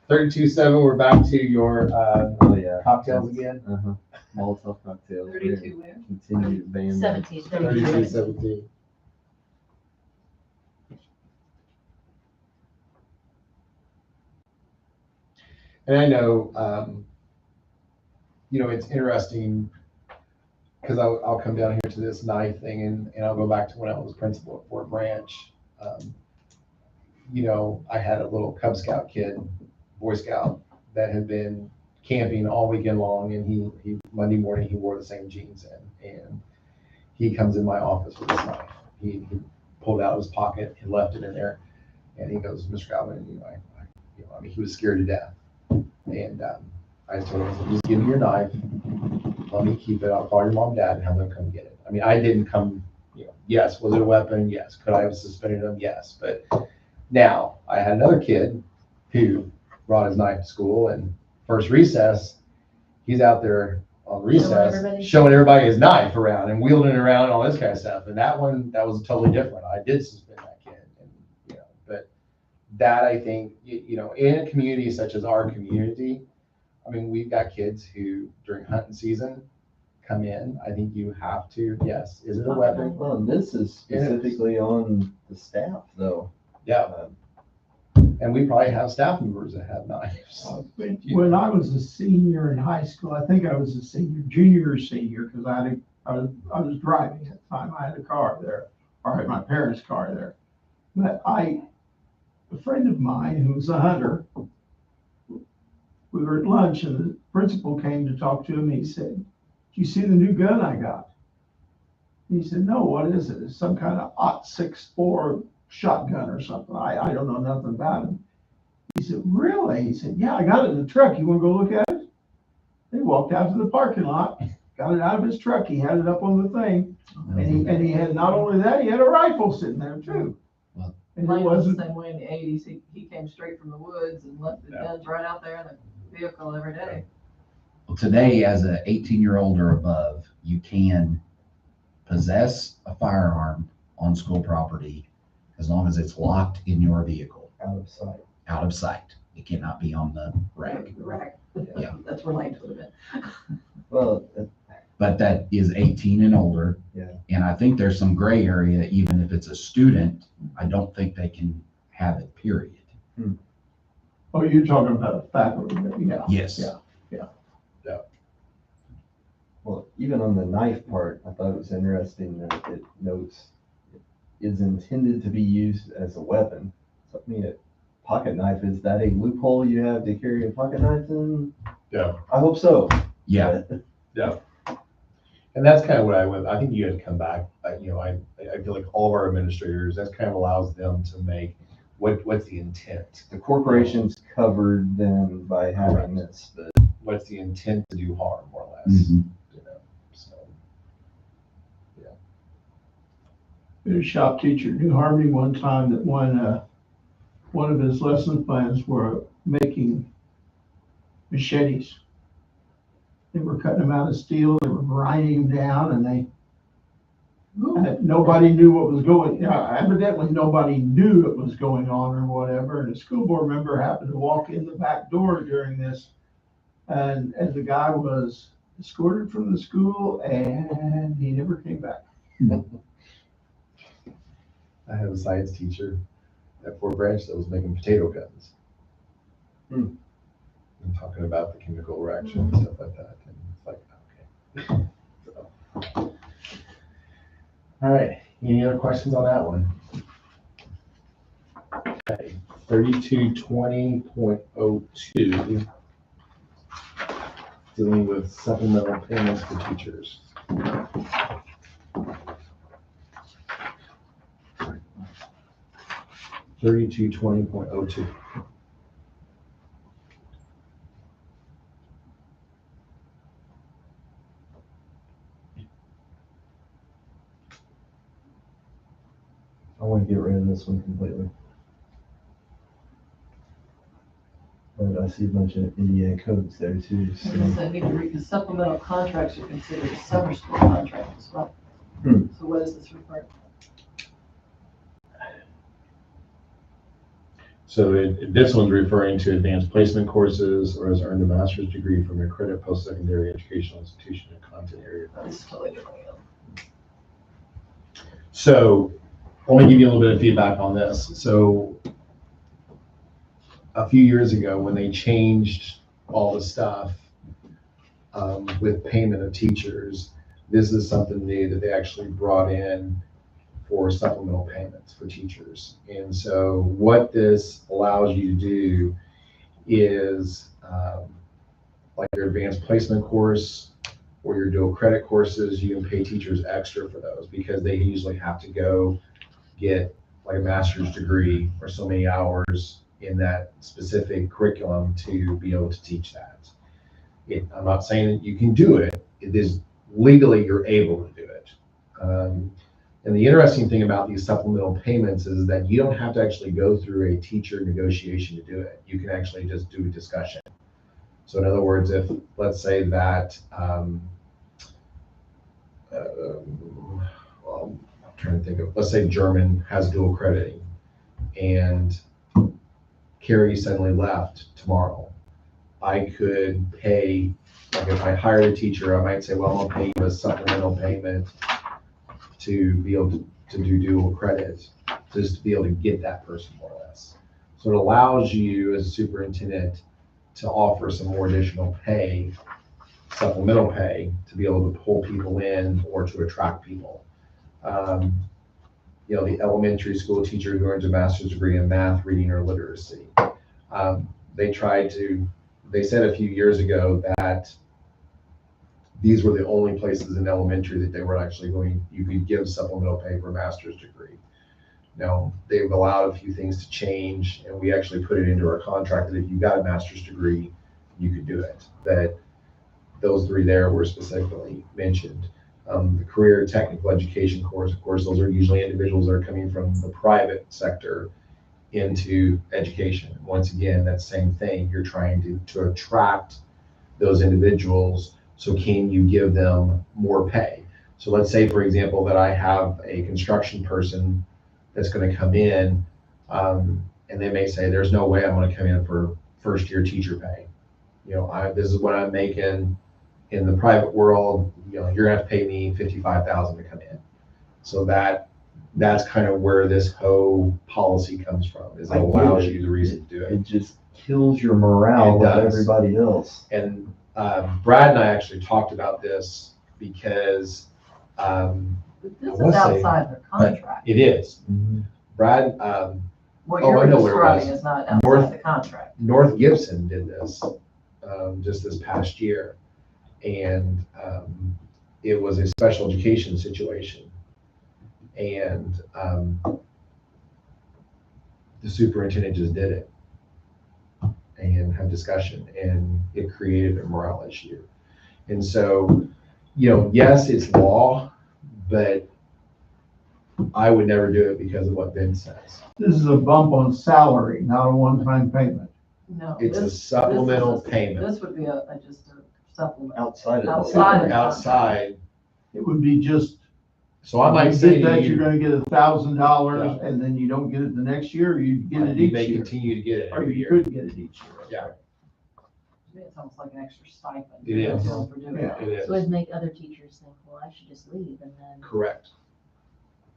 32-7, we're back to your oh yeah. cocktails again. Uh-huh. Molotov cocktails. We're gonna 32 where? continue to ban that. 17. 32-17. And I know, it's interesting because I'll come down here to this knife thing and I'll go back to when I was principal at Fort Branch. I had a little Cub Scout kid, Boy Scout, that had been camping all weekend long, and he Monday morning he wore the same jeans and he comes in my office with this knife. He pulled it out of his pocket and left it in there, and he goes, Mr. Galvin, he was scared to death, and I told him, I said, just give me your knife, let me keep it. I'll call your mom and dad and have them come get it. I didn't come. Yes, was it a weapon? Yes. Could I have suspended him? Yes. But now I had another kid who brought his knife to school, and first recess, he's out there on recess showing everybody his knife around and wielding it around and all this kind of stuff. And that was totally different. I did suspend that kid, and but that I think in a community such as our community, we've got kids who during hunting season come in. I think you have to. Yes, is it a weapon? Well, and this is specifically on the staff, though. Yeah. And we probably have staff members that have knives. When I was a senior in high school, I think I was a junior or senior, because I was driving at the time. I had a car there, or I had my parents' car there. But a friend of mine who was a hunter, we were at lunch and the principal came to talk to him. He said, "Do you see the new gun I got?" He said, "No, what is it? It's some kind of .64 shotgun or something. I don't know nothing about it." He said, "Really?" He said, "Yeah, I got it in the truck. You want to go look at it?" They walked out to the parking lot, got it out of his truck. He had it up on the thing. And he had, not only that, he had a rifle sitting there too. Well, And it Mine was wasn't, the same way in the 80s. He came straight from the woods and left the guns right out there in the vehicle every day. Well, today, as a 18-year-old or above, you can possess a firearm on school property as long as it's locked in your vehicle, Out of sight. out of sight. It cannot be on the rack. The rack. Yeah. That's where Lane would have been. Well, But that is 18 and older. Yeah. And I think there's some gray area, even if it's a student, I don't think they can have it, period. oh, you're talking about a faculty, yeah. Yes. Yeah. well, even on the knife part, I thought it was interesting that it notes it is intended to be used as a weapon. So, a pocket knife, is that a loophole you have to carry a pocket knife in? Yeah. I hope so. Yeah. And that's kind of what I think you had to come back. I feel like all of our administrators, that's kind of allows them to make what's the intent? The corporation's covered then by having this, but What's the intent to do harm, more or less? Mhm. So, We had a shop teacher at New Harmony one time that one of his lesson plans were making machetes. They were cutting them out of steel, they were grinding them down, and nobody knew what was going, evidently nobody knew what was going on or whatever, and a school board member happened to walk in the back door during this, and the guy was escorted from the school, and he never came back. I have a science teacher at Fort Branch that was making potato guns. Hmm. And talking about the chemical reaction and stuff like that. And it's like, okay. So. All right, any other questions on that one? Okay, 3220.02, dealing with supplemental payments for teachers. $3220.02. I want to get rid of this one completely. But I see a bunch of Indiana codes there too, so. I need to read, the supplemental contracts are considered a summer school contract as well. Hmm. So what is this referring? So this one's referring to advanced placement courses or has earned a master's degree from a accredited post-secondary educational institution in content area. This is totally different. So let me give you a little bit of feedback on this. So a few years ago, when they changed all the stuff with payment of teachers, this is something new that they actually brought in for supplemental payments for teachers. And so what this allows you to do is like your advanced placement course or your dual credit courses, you can pay teachers extra for those because they usually have to go get like a master's degree or so many hours in that specific curriculum to be able to teach that. I'm not saying that you can do it. It is legally you're able to do it. And the interesting thing about these supplemental payments is that you don't have to actually go through a teacher negotiation to do it. You can actually just do a discussion. So in other words, if let's say that, well, I'm trying to think of, let's say German has dual crediting and Carrie suddenly left tomorrow. I could pay, like if I hired a teacher, I might say, well, I'll pay you a supplemental payment to be able to do dual credit, just to be able to get that person more or less. So it allows you as a superintendent to offer some more additional pay, supplemental pay, to be able to pull people in or to attract people. You know, the elementary school teacher who earns a master's degree in math, reading, or literacy. They said a few years ago that these were the only places in elementary that they were actually you could give supplemental pay for a master's degree. Now, they've allowed a few things to change, and we actually put it into our contract that if you got a master's degree, you could do it. That those three there were specifically mentioned. The career technical education course, of course, those are usually individuals that are coming from the private sector into education. Once again, that same thing, you're trying to attract those individuals. So can you give them more pay? So let's say, for example, that I have a construction person that's going to come in, and they may say, there's no way I'm going to come in for first year teacher pay. You know, this is what I'm making in the private world. You know, you're going to have to pay me $55,000 to come in. So that's kind of where this whole policy comes from, is it allows you the reason to do it. It just kills your morale with everybody else. And Brad and I actually talked about this because This is outside their contract. it is. Mhm. Brad, What I you're know where it describing was. is not outside North- the contract. North Gibson did this just this past year. And it was a special education situation. And the superintendent just did it and had discussion, and it created a morale issue. And so, you know, yes, it's law, but I would never do it because of what Ben says. This is a bump on salary, not a one-time payment. No. It's a this- supplemental this is payment. This would be just a supplement. Outside of Outside. Outside, It would be just, so I might you say get to that, you're you, gonna get $1,000, and then you don't get it the next year, or you get it you each may year. continue to get it Or every you year. could get it each year. Yeah. To me, it's almost like an extra stipend. It is. For doing Yeah. that. It So is, it'd make other teachers think, well, I should just leave and then. correct.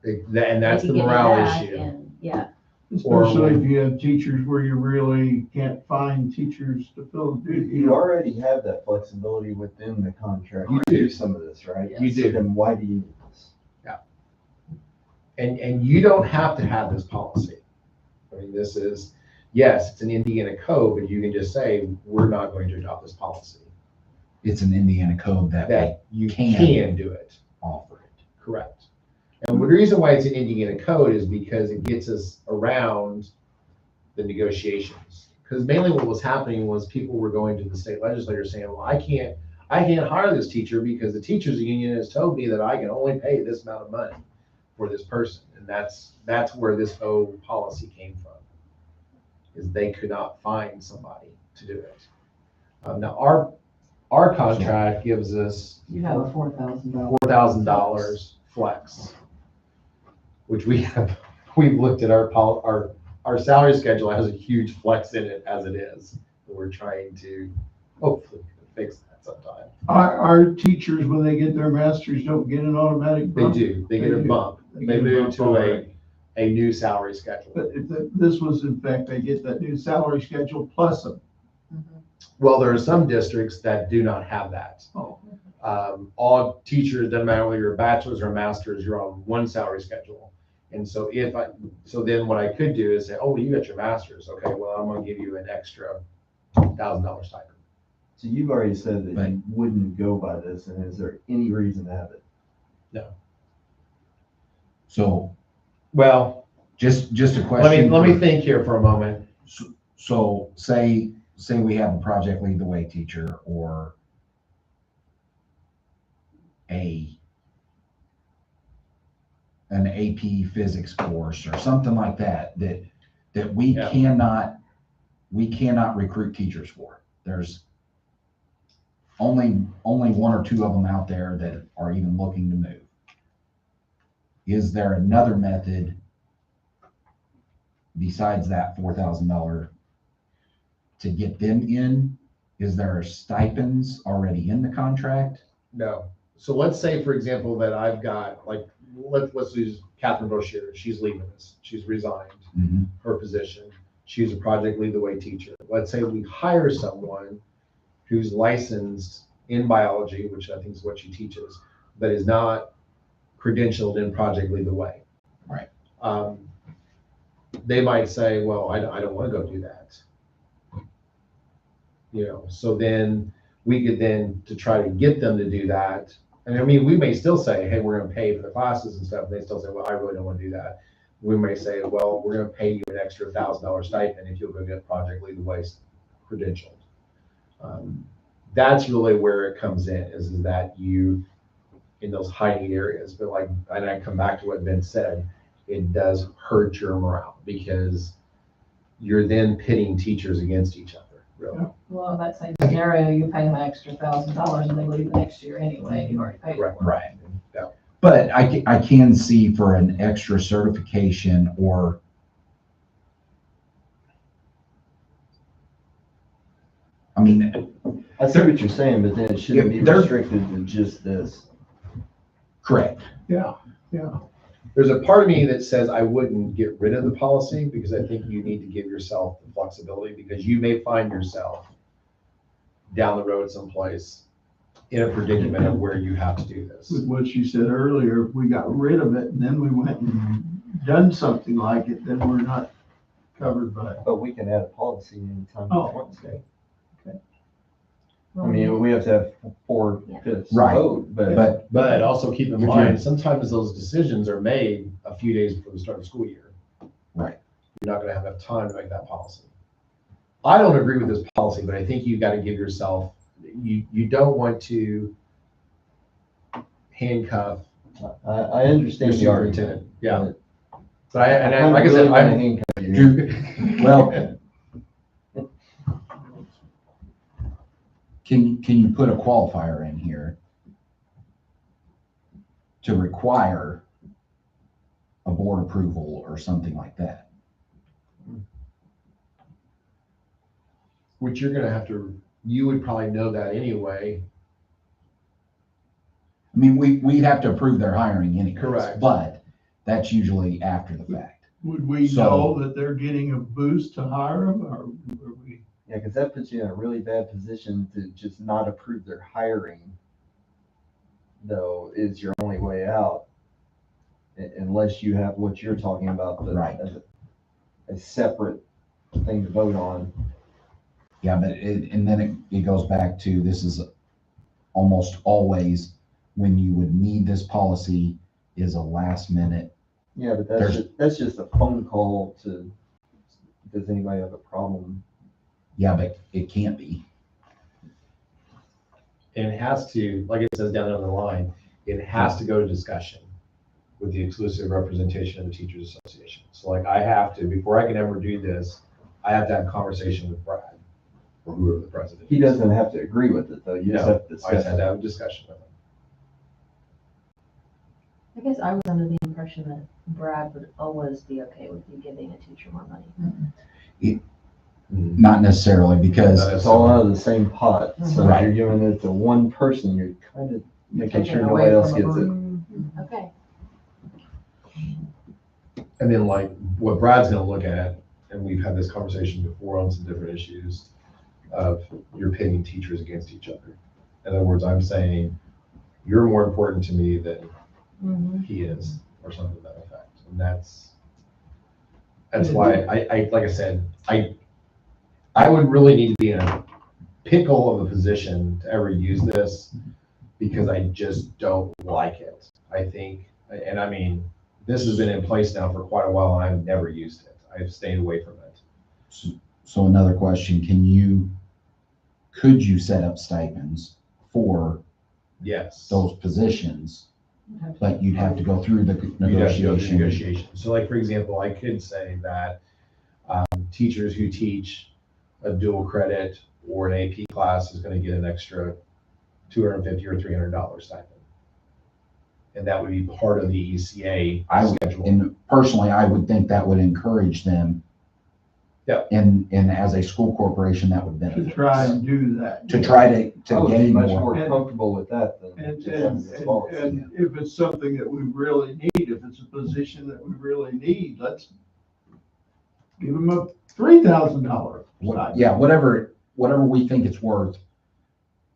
And that's they the could get me morale back issue. and- Yeah, Especially if you have teachers where you really can't find teachers to fill the duty. You already have that flexibility within the contract You to do. do some of this, right? You do. So then why do you need this? And you don't have to have this policy. I mean, this is, yes, it's an Indiana code, but you can just say, we're not going to adopt this policy. It's an Indiana code that That you can. can do it. we offer it. Correct. And the reason why it's an Indiana code is because it gets us around the negotiations. Because mainly what was happening was people were going to the state legislature saying, well, I can't hire this teacher because the teachers union has told me that I can only pay this amount of money for this person. And that's where this whole policy came from, is they could not find somebody to do it. Now our contract gives us You have a $4,000. $4,000 flex, which we've looked at our salary schedule has a huge flex in it as it is. And we're trying to hopefully fix that sometime. Our teachers, when they get their masters, don't get an automatic They bump. do, they get a bump. They They get a move bump to already. a new salary schedule. But if this was in fact, they get that new salary schedule plus them. Well, there are some districts that do not have that. Oh. All teachers, doesn't matter whether you're a bachelor's or a master's, you're on one salary schedule. And so so then what I could do is say, oh, well, you got your master's. Okay, well, I'm gonna give you an extra $1,000 stipend. So you've already said that But- you wouldn't go by this, and is there any reason to have it? So Well, just a question. let me think here for a moment. So say we have a project lead the way teacher or an AP physics course or something like that we Yeah. cannot recruit teachers for. There's only one or two of them out there that are even looking to move. Is there another method besides that $4,000 to get them in? Is there stipends already in the contract? No. So let's say, for example, that I've got, like, let's use Catherine Brochure. She's leaving us. She's resigned her position. She's a project lead the way teacher. Let's say we hire someone who's licensed in biology, which I think is what she teaches, but is not credentialed in project lead the way. Right. They might say, well, I don't want to go do that. So then we could then, to try to get them to do that. And I mean, we may still say, hey, we're going to pay for the classes and stuff. And they still say, well, I really don't want to do that. We may say, well, we're going to pay you an extra $1,000 stipend if you'll go get project lead the way credentialed. That's really where it comes in, is that you, in those high need areas, but like, and I come back to what Ben said, it does hurt your morale because you're then pitting teachers against each other, really. Well, in that same scenario, you pay them an extra $1,000 and they leave the next year anyway, you already paid for it. Right. Yeah. But I can see for an extra certification or I mean, I see what you're saying, but then it shouldn't be There- restricted to just this. correct. Yeah. There's a part of me that says I wouldn't get rid of the policy because I think you need to give yourself the flexibility because you may find yourself down the road someplace in a predicament of where you have to do this. With what you said earlier, if we got rid of it and then we went and done something like it, then we're not covered by it. But we can add a policy anytime we Oh. want to. I mean, we have to have 4/5 Right. vote, but But also keep in If you're- mind, sometimes those decisions are made a few days before the start of the school year. Right. You're not gonna have enough time to make that policy. I don't agree with this policy, but I think you gotta give yourself, you don't want to handcuff I your understand the argument. superintendent. Yeah. but But I'm like I really said, gonna I'm. handcuff you. Well, can you put a qualifier in here to require a board approval or something like that? Which you're gonna have to, you would probably know that anyway. I mean, we'd have to approve their hiring anyway. Correct. But that's usually after the fact. Would we So- know that they're getting a boost to hire them, or are we? Yeah, because that puts you in a really bad position to just not approve their hiring, though, is your only way out. Unless you have what you're talking about, Right. as a separate thing to vote on. Yeah, but and then it goes back to, this is almost always when you would need this policy is a last minute. Yeah, but There's- that's just a phone call to, does anybody have a problem? Yeah, but it can't be. And it has to, like it says down on the line, it has to go to discussion with the exclusive representation of the Teachers Association. So like I have to, before I can ever do this, I have to have a conversation with Brad or whoever the president is. He doesn't have to agree with it, though. You just No, have to I just discuss had to it. have a discussion with him. I guess I was under the impression that Brad would always be okay with you giving a teacher more money. Not necessarily, because It's all out of the same pot. So if Right. you're giving it to one person, you're kind of making Taking sure away nobody else from a gets it. Mm, Okay. And then like what Brad's gonna look at, and we've had this conversation before on some different issues of you're pitting teachers against each other. In other words, I'm saying, you're more important to me than Mhm. he is, or something to that effect. And that's why I, like I said, I would really need to be in a pickle of a position to ever use this because I just don't like it. I think, and I mean, this has been in place now for quite a while and I've never used it. I've stayed away from it. so another question, could you set up stipends for Yes. those positions? But you'd have to go through the You'd have to go through negotiation. negotiation. So like, for example, I could say that teachers who teach a dual credit or an AP class is gonna get an extra $250 or $300 stipend. And that would be part of the ECA I would, schedule. and personally, I would think that would encourage them. Yeah. And as a school corporation, that would To benefit. try us. and do that. To try I to would be gain much more. more comfortable with that than And, just having and, this policy. and if it's something that we really need, if it's a position that we really need, let's give them a $3,000. Yeah, whatever we think it's worth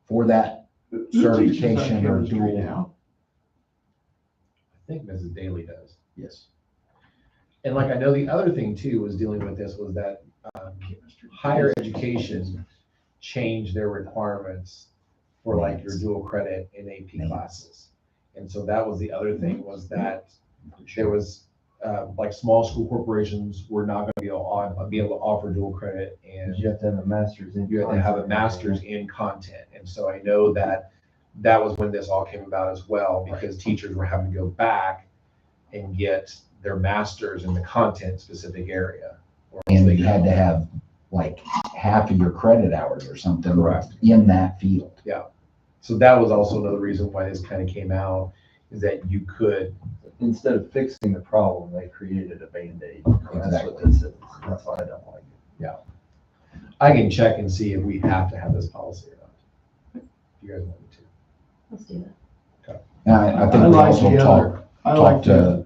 for that certification or dual. Now. I think Mrs. Daly does. Yes. And like, I know the other thing too was dealing with this was that higher education changed their requirements for like your dual credit and AP classes. And so that was the other thing was that there was like small school corporations were not going to be able to offer dual credit and You have to have a master's in. you have to have a master's in content. And so I know that was when this all came about as well, because teachers were having to go back and get their masters in the content specific area. or else And they you had couldn't. to have like half of your credit hours or something. Correct. In that field. So that was also another reason why this kind of came out, is that you could, Instead of fixing the problem, they created a Band-Aid. That's what Exactly. this is. That's why I don't like it. I can check and see if we have to have this policy or not. If you guys want me to. Let's do that. And I think I we like also the other- talk I like to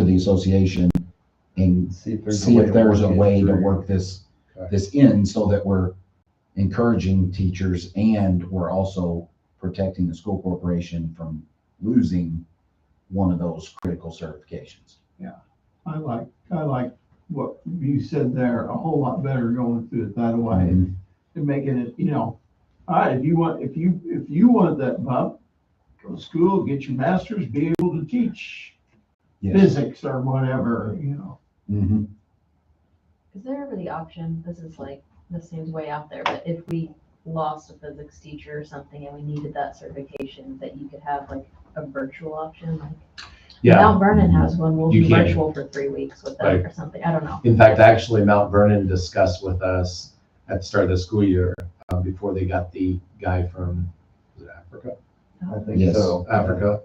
the association and See if there's see if there's a work it way to through. work this Okay. in so that we're encouraging teachers and we're also protecting the school corporation from losing one of those critical certifications. I like what you said there a whole lot better going through it that way Mhm. and making it, all right, if you wanted that bump, go to school, get your master's, be able to teach Yes. physics or whatever, Mhm. Is there ever the option, this seems way out there, but if we lost a physics teacher or something and we needed that certification, that you could have like a virtual option, like Mount Vernon has one, we'll You do can. virtual for 3 weeks with them Right. or something, I don't know. In fact, actually, Mount Vernon discussed with us at the start of the school year, before they got the guy from, was it Africa? I think Yes. so. Africa,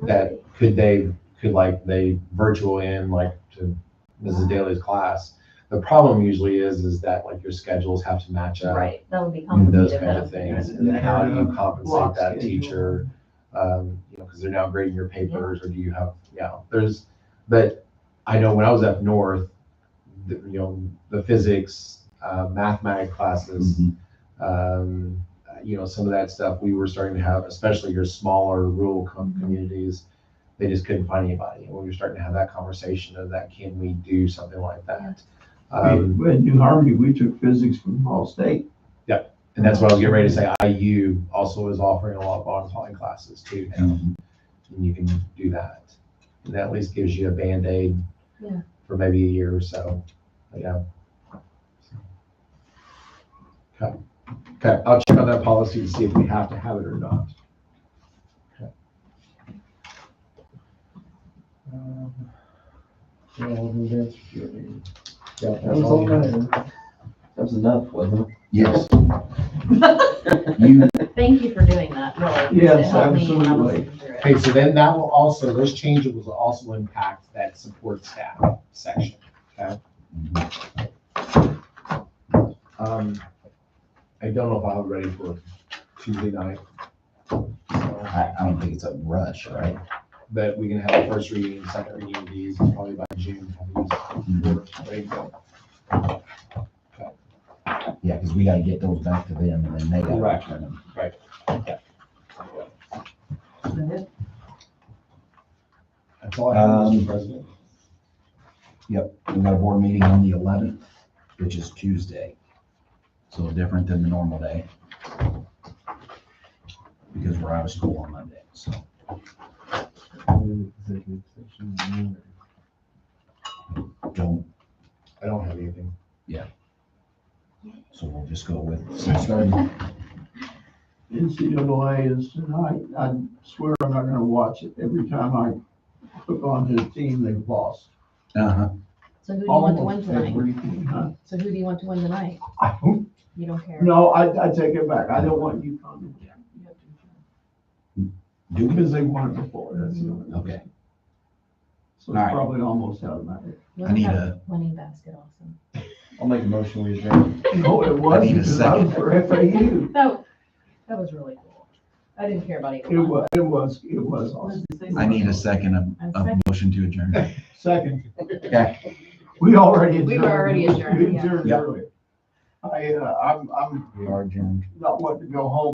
that could they virtual in like to Mrs. Daly's class. The problem usually is that like your schedules have to match up. Right, that would be And complicated. those kind of things, and then how do you compensate that teacher? Because they're now grading your papers, or do you have, but I know when I was up north, the physics, mathematics classes, some of that stuff we were starting to have, especially your smaller rural communities, they just couldn't find anybody. And we were starting to have that conversation of that, can we do something like that? We had New Harmony, we took physics from Ball State. And that's what I was getting ready to say. IU also is offering a lot of online classes too now. And you can do that. And that at least gives you a Band-Aid for maybe a year or so. But yeah. Okay, I'll check on that policy to see if we have to have it or not. Okay. That was all I had. That was enough, wasn't it? Yes. Thank you for doing that, really. Yes, It helped me when I was absolutely. looking through it. Okay, so then that will also, those changes will also impact that support staff section, okay? I don't know if I'll be ready for Tuesday night. So, I don't think it's a rush, right? but we can have a first reading, second reading of these, probably by June. Have these ready to go. Yeah, because we gotta get those back to them and then they gotta Correct. return them. That's all I have, Mr. President. Yep, we got a board meeting on the 11th, which is Tuesday. So different than the normal day. Because we're out of school on Monday, so. Don't, I don't have anything. so we'll just go with 6:30. NCAA is tonight. I swear I'm not gonna watch it. Every time I hook onto the team, they've lost. Uh-huh. So who do you want to win Almost tonight? everything, huh? So who do you want to win tonight? I don't, You don't care? no, I take it back. I don't want UConn to win. Do we? Because they won it before, that's the only. Okay. So All right. it's probably almost automatic. We'll need have winning basket also. I'll make a motion we adjourn. No, it was, need a because I was for FAU. That was really cool. I didn't care about either It one. it was awesome. I need a second of motion to adjourn. Second, Okay. we already adjourned. We were already adjourned, We yeah. adjourned Yep. early. I'm We are adjourned. not wanting to go home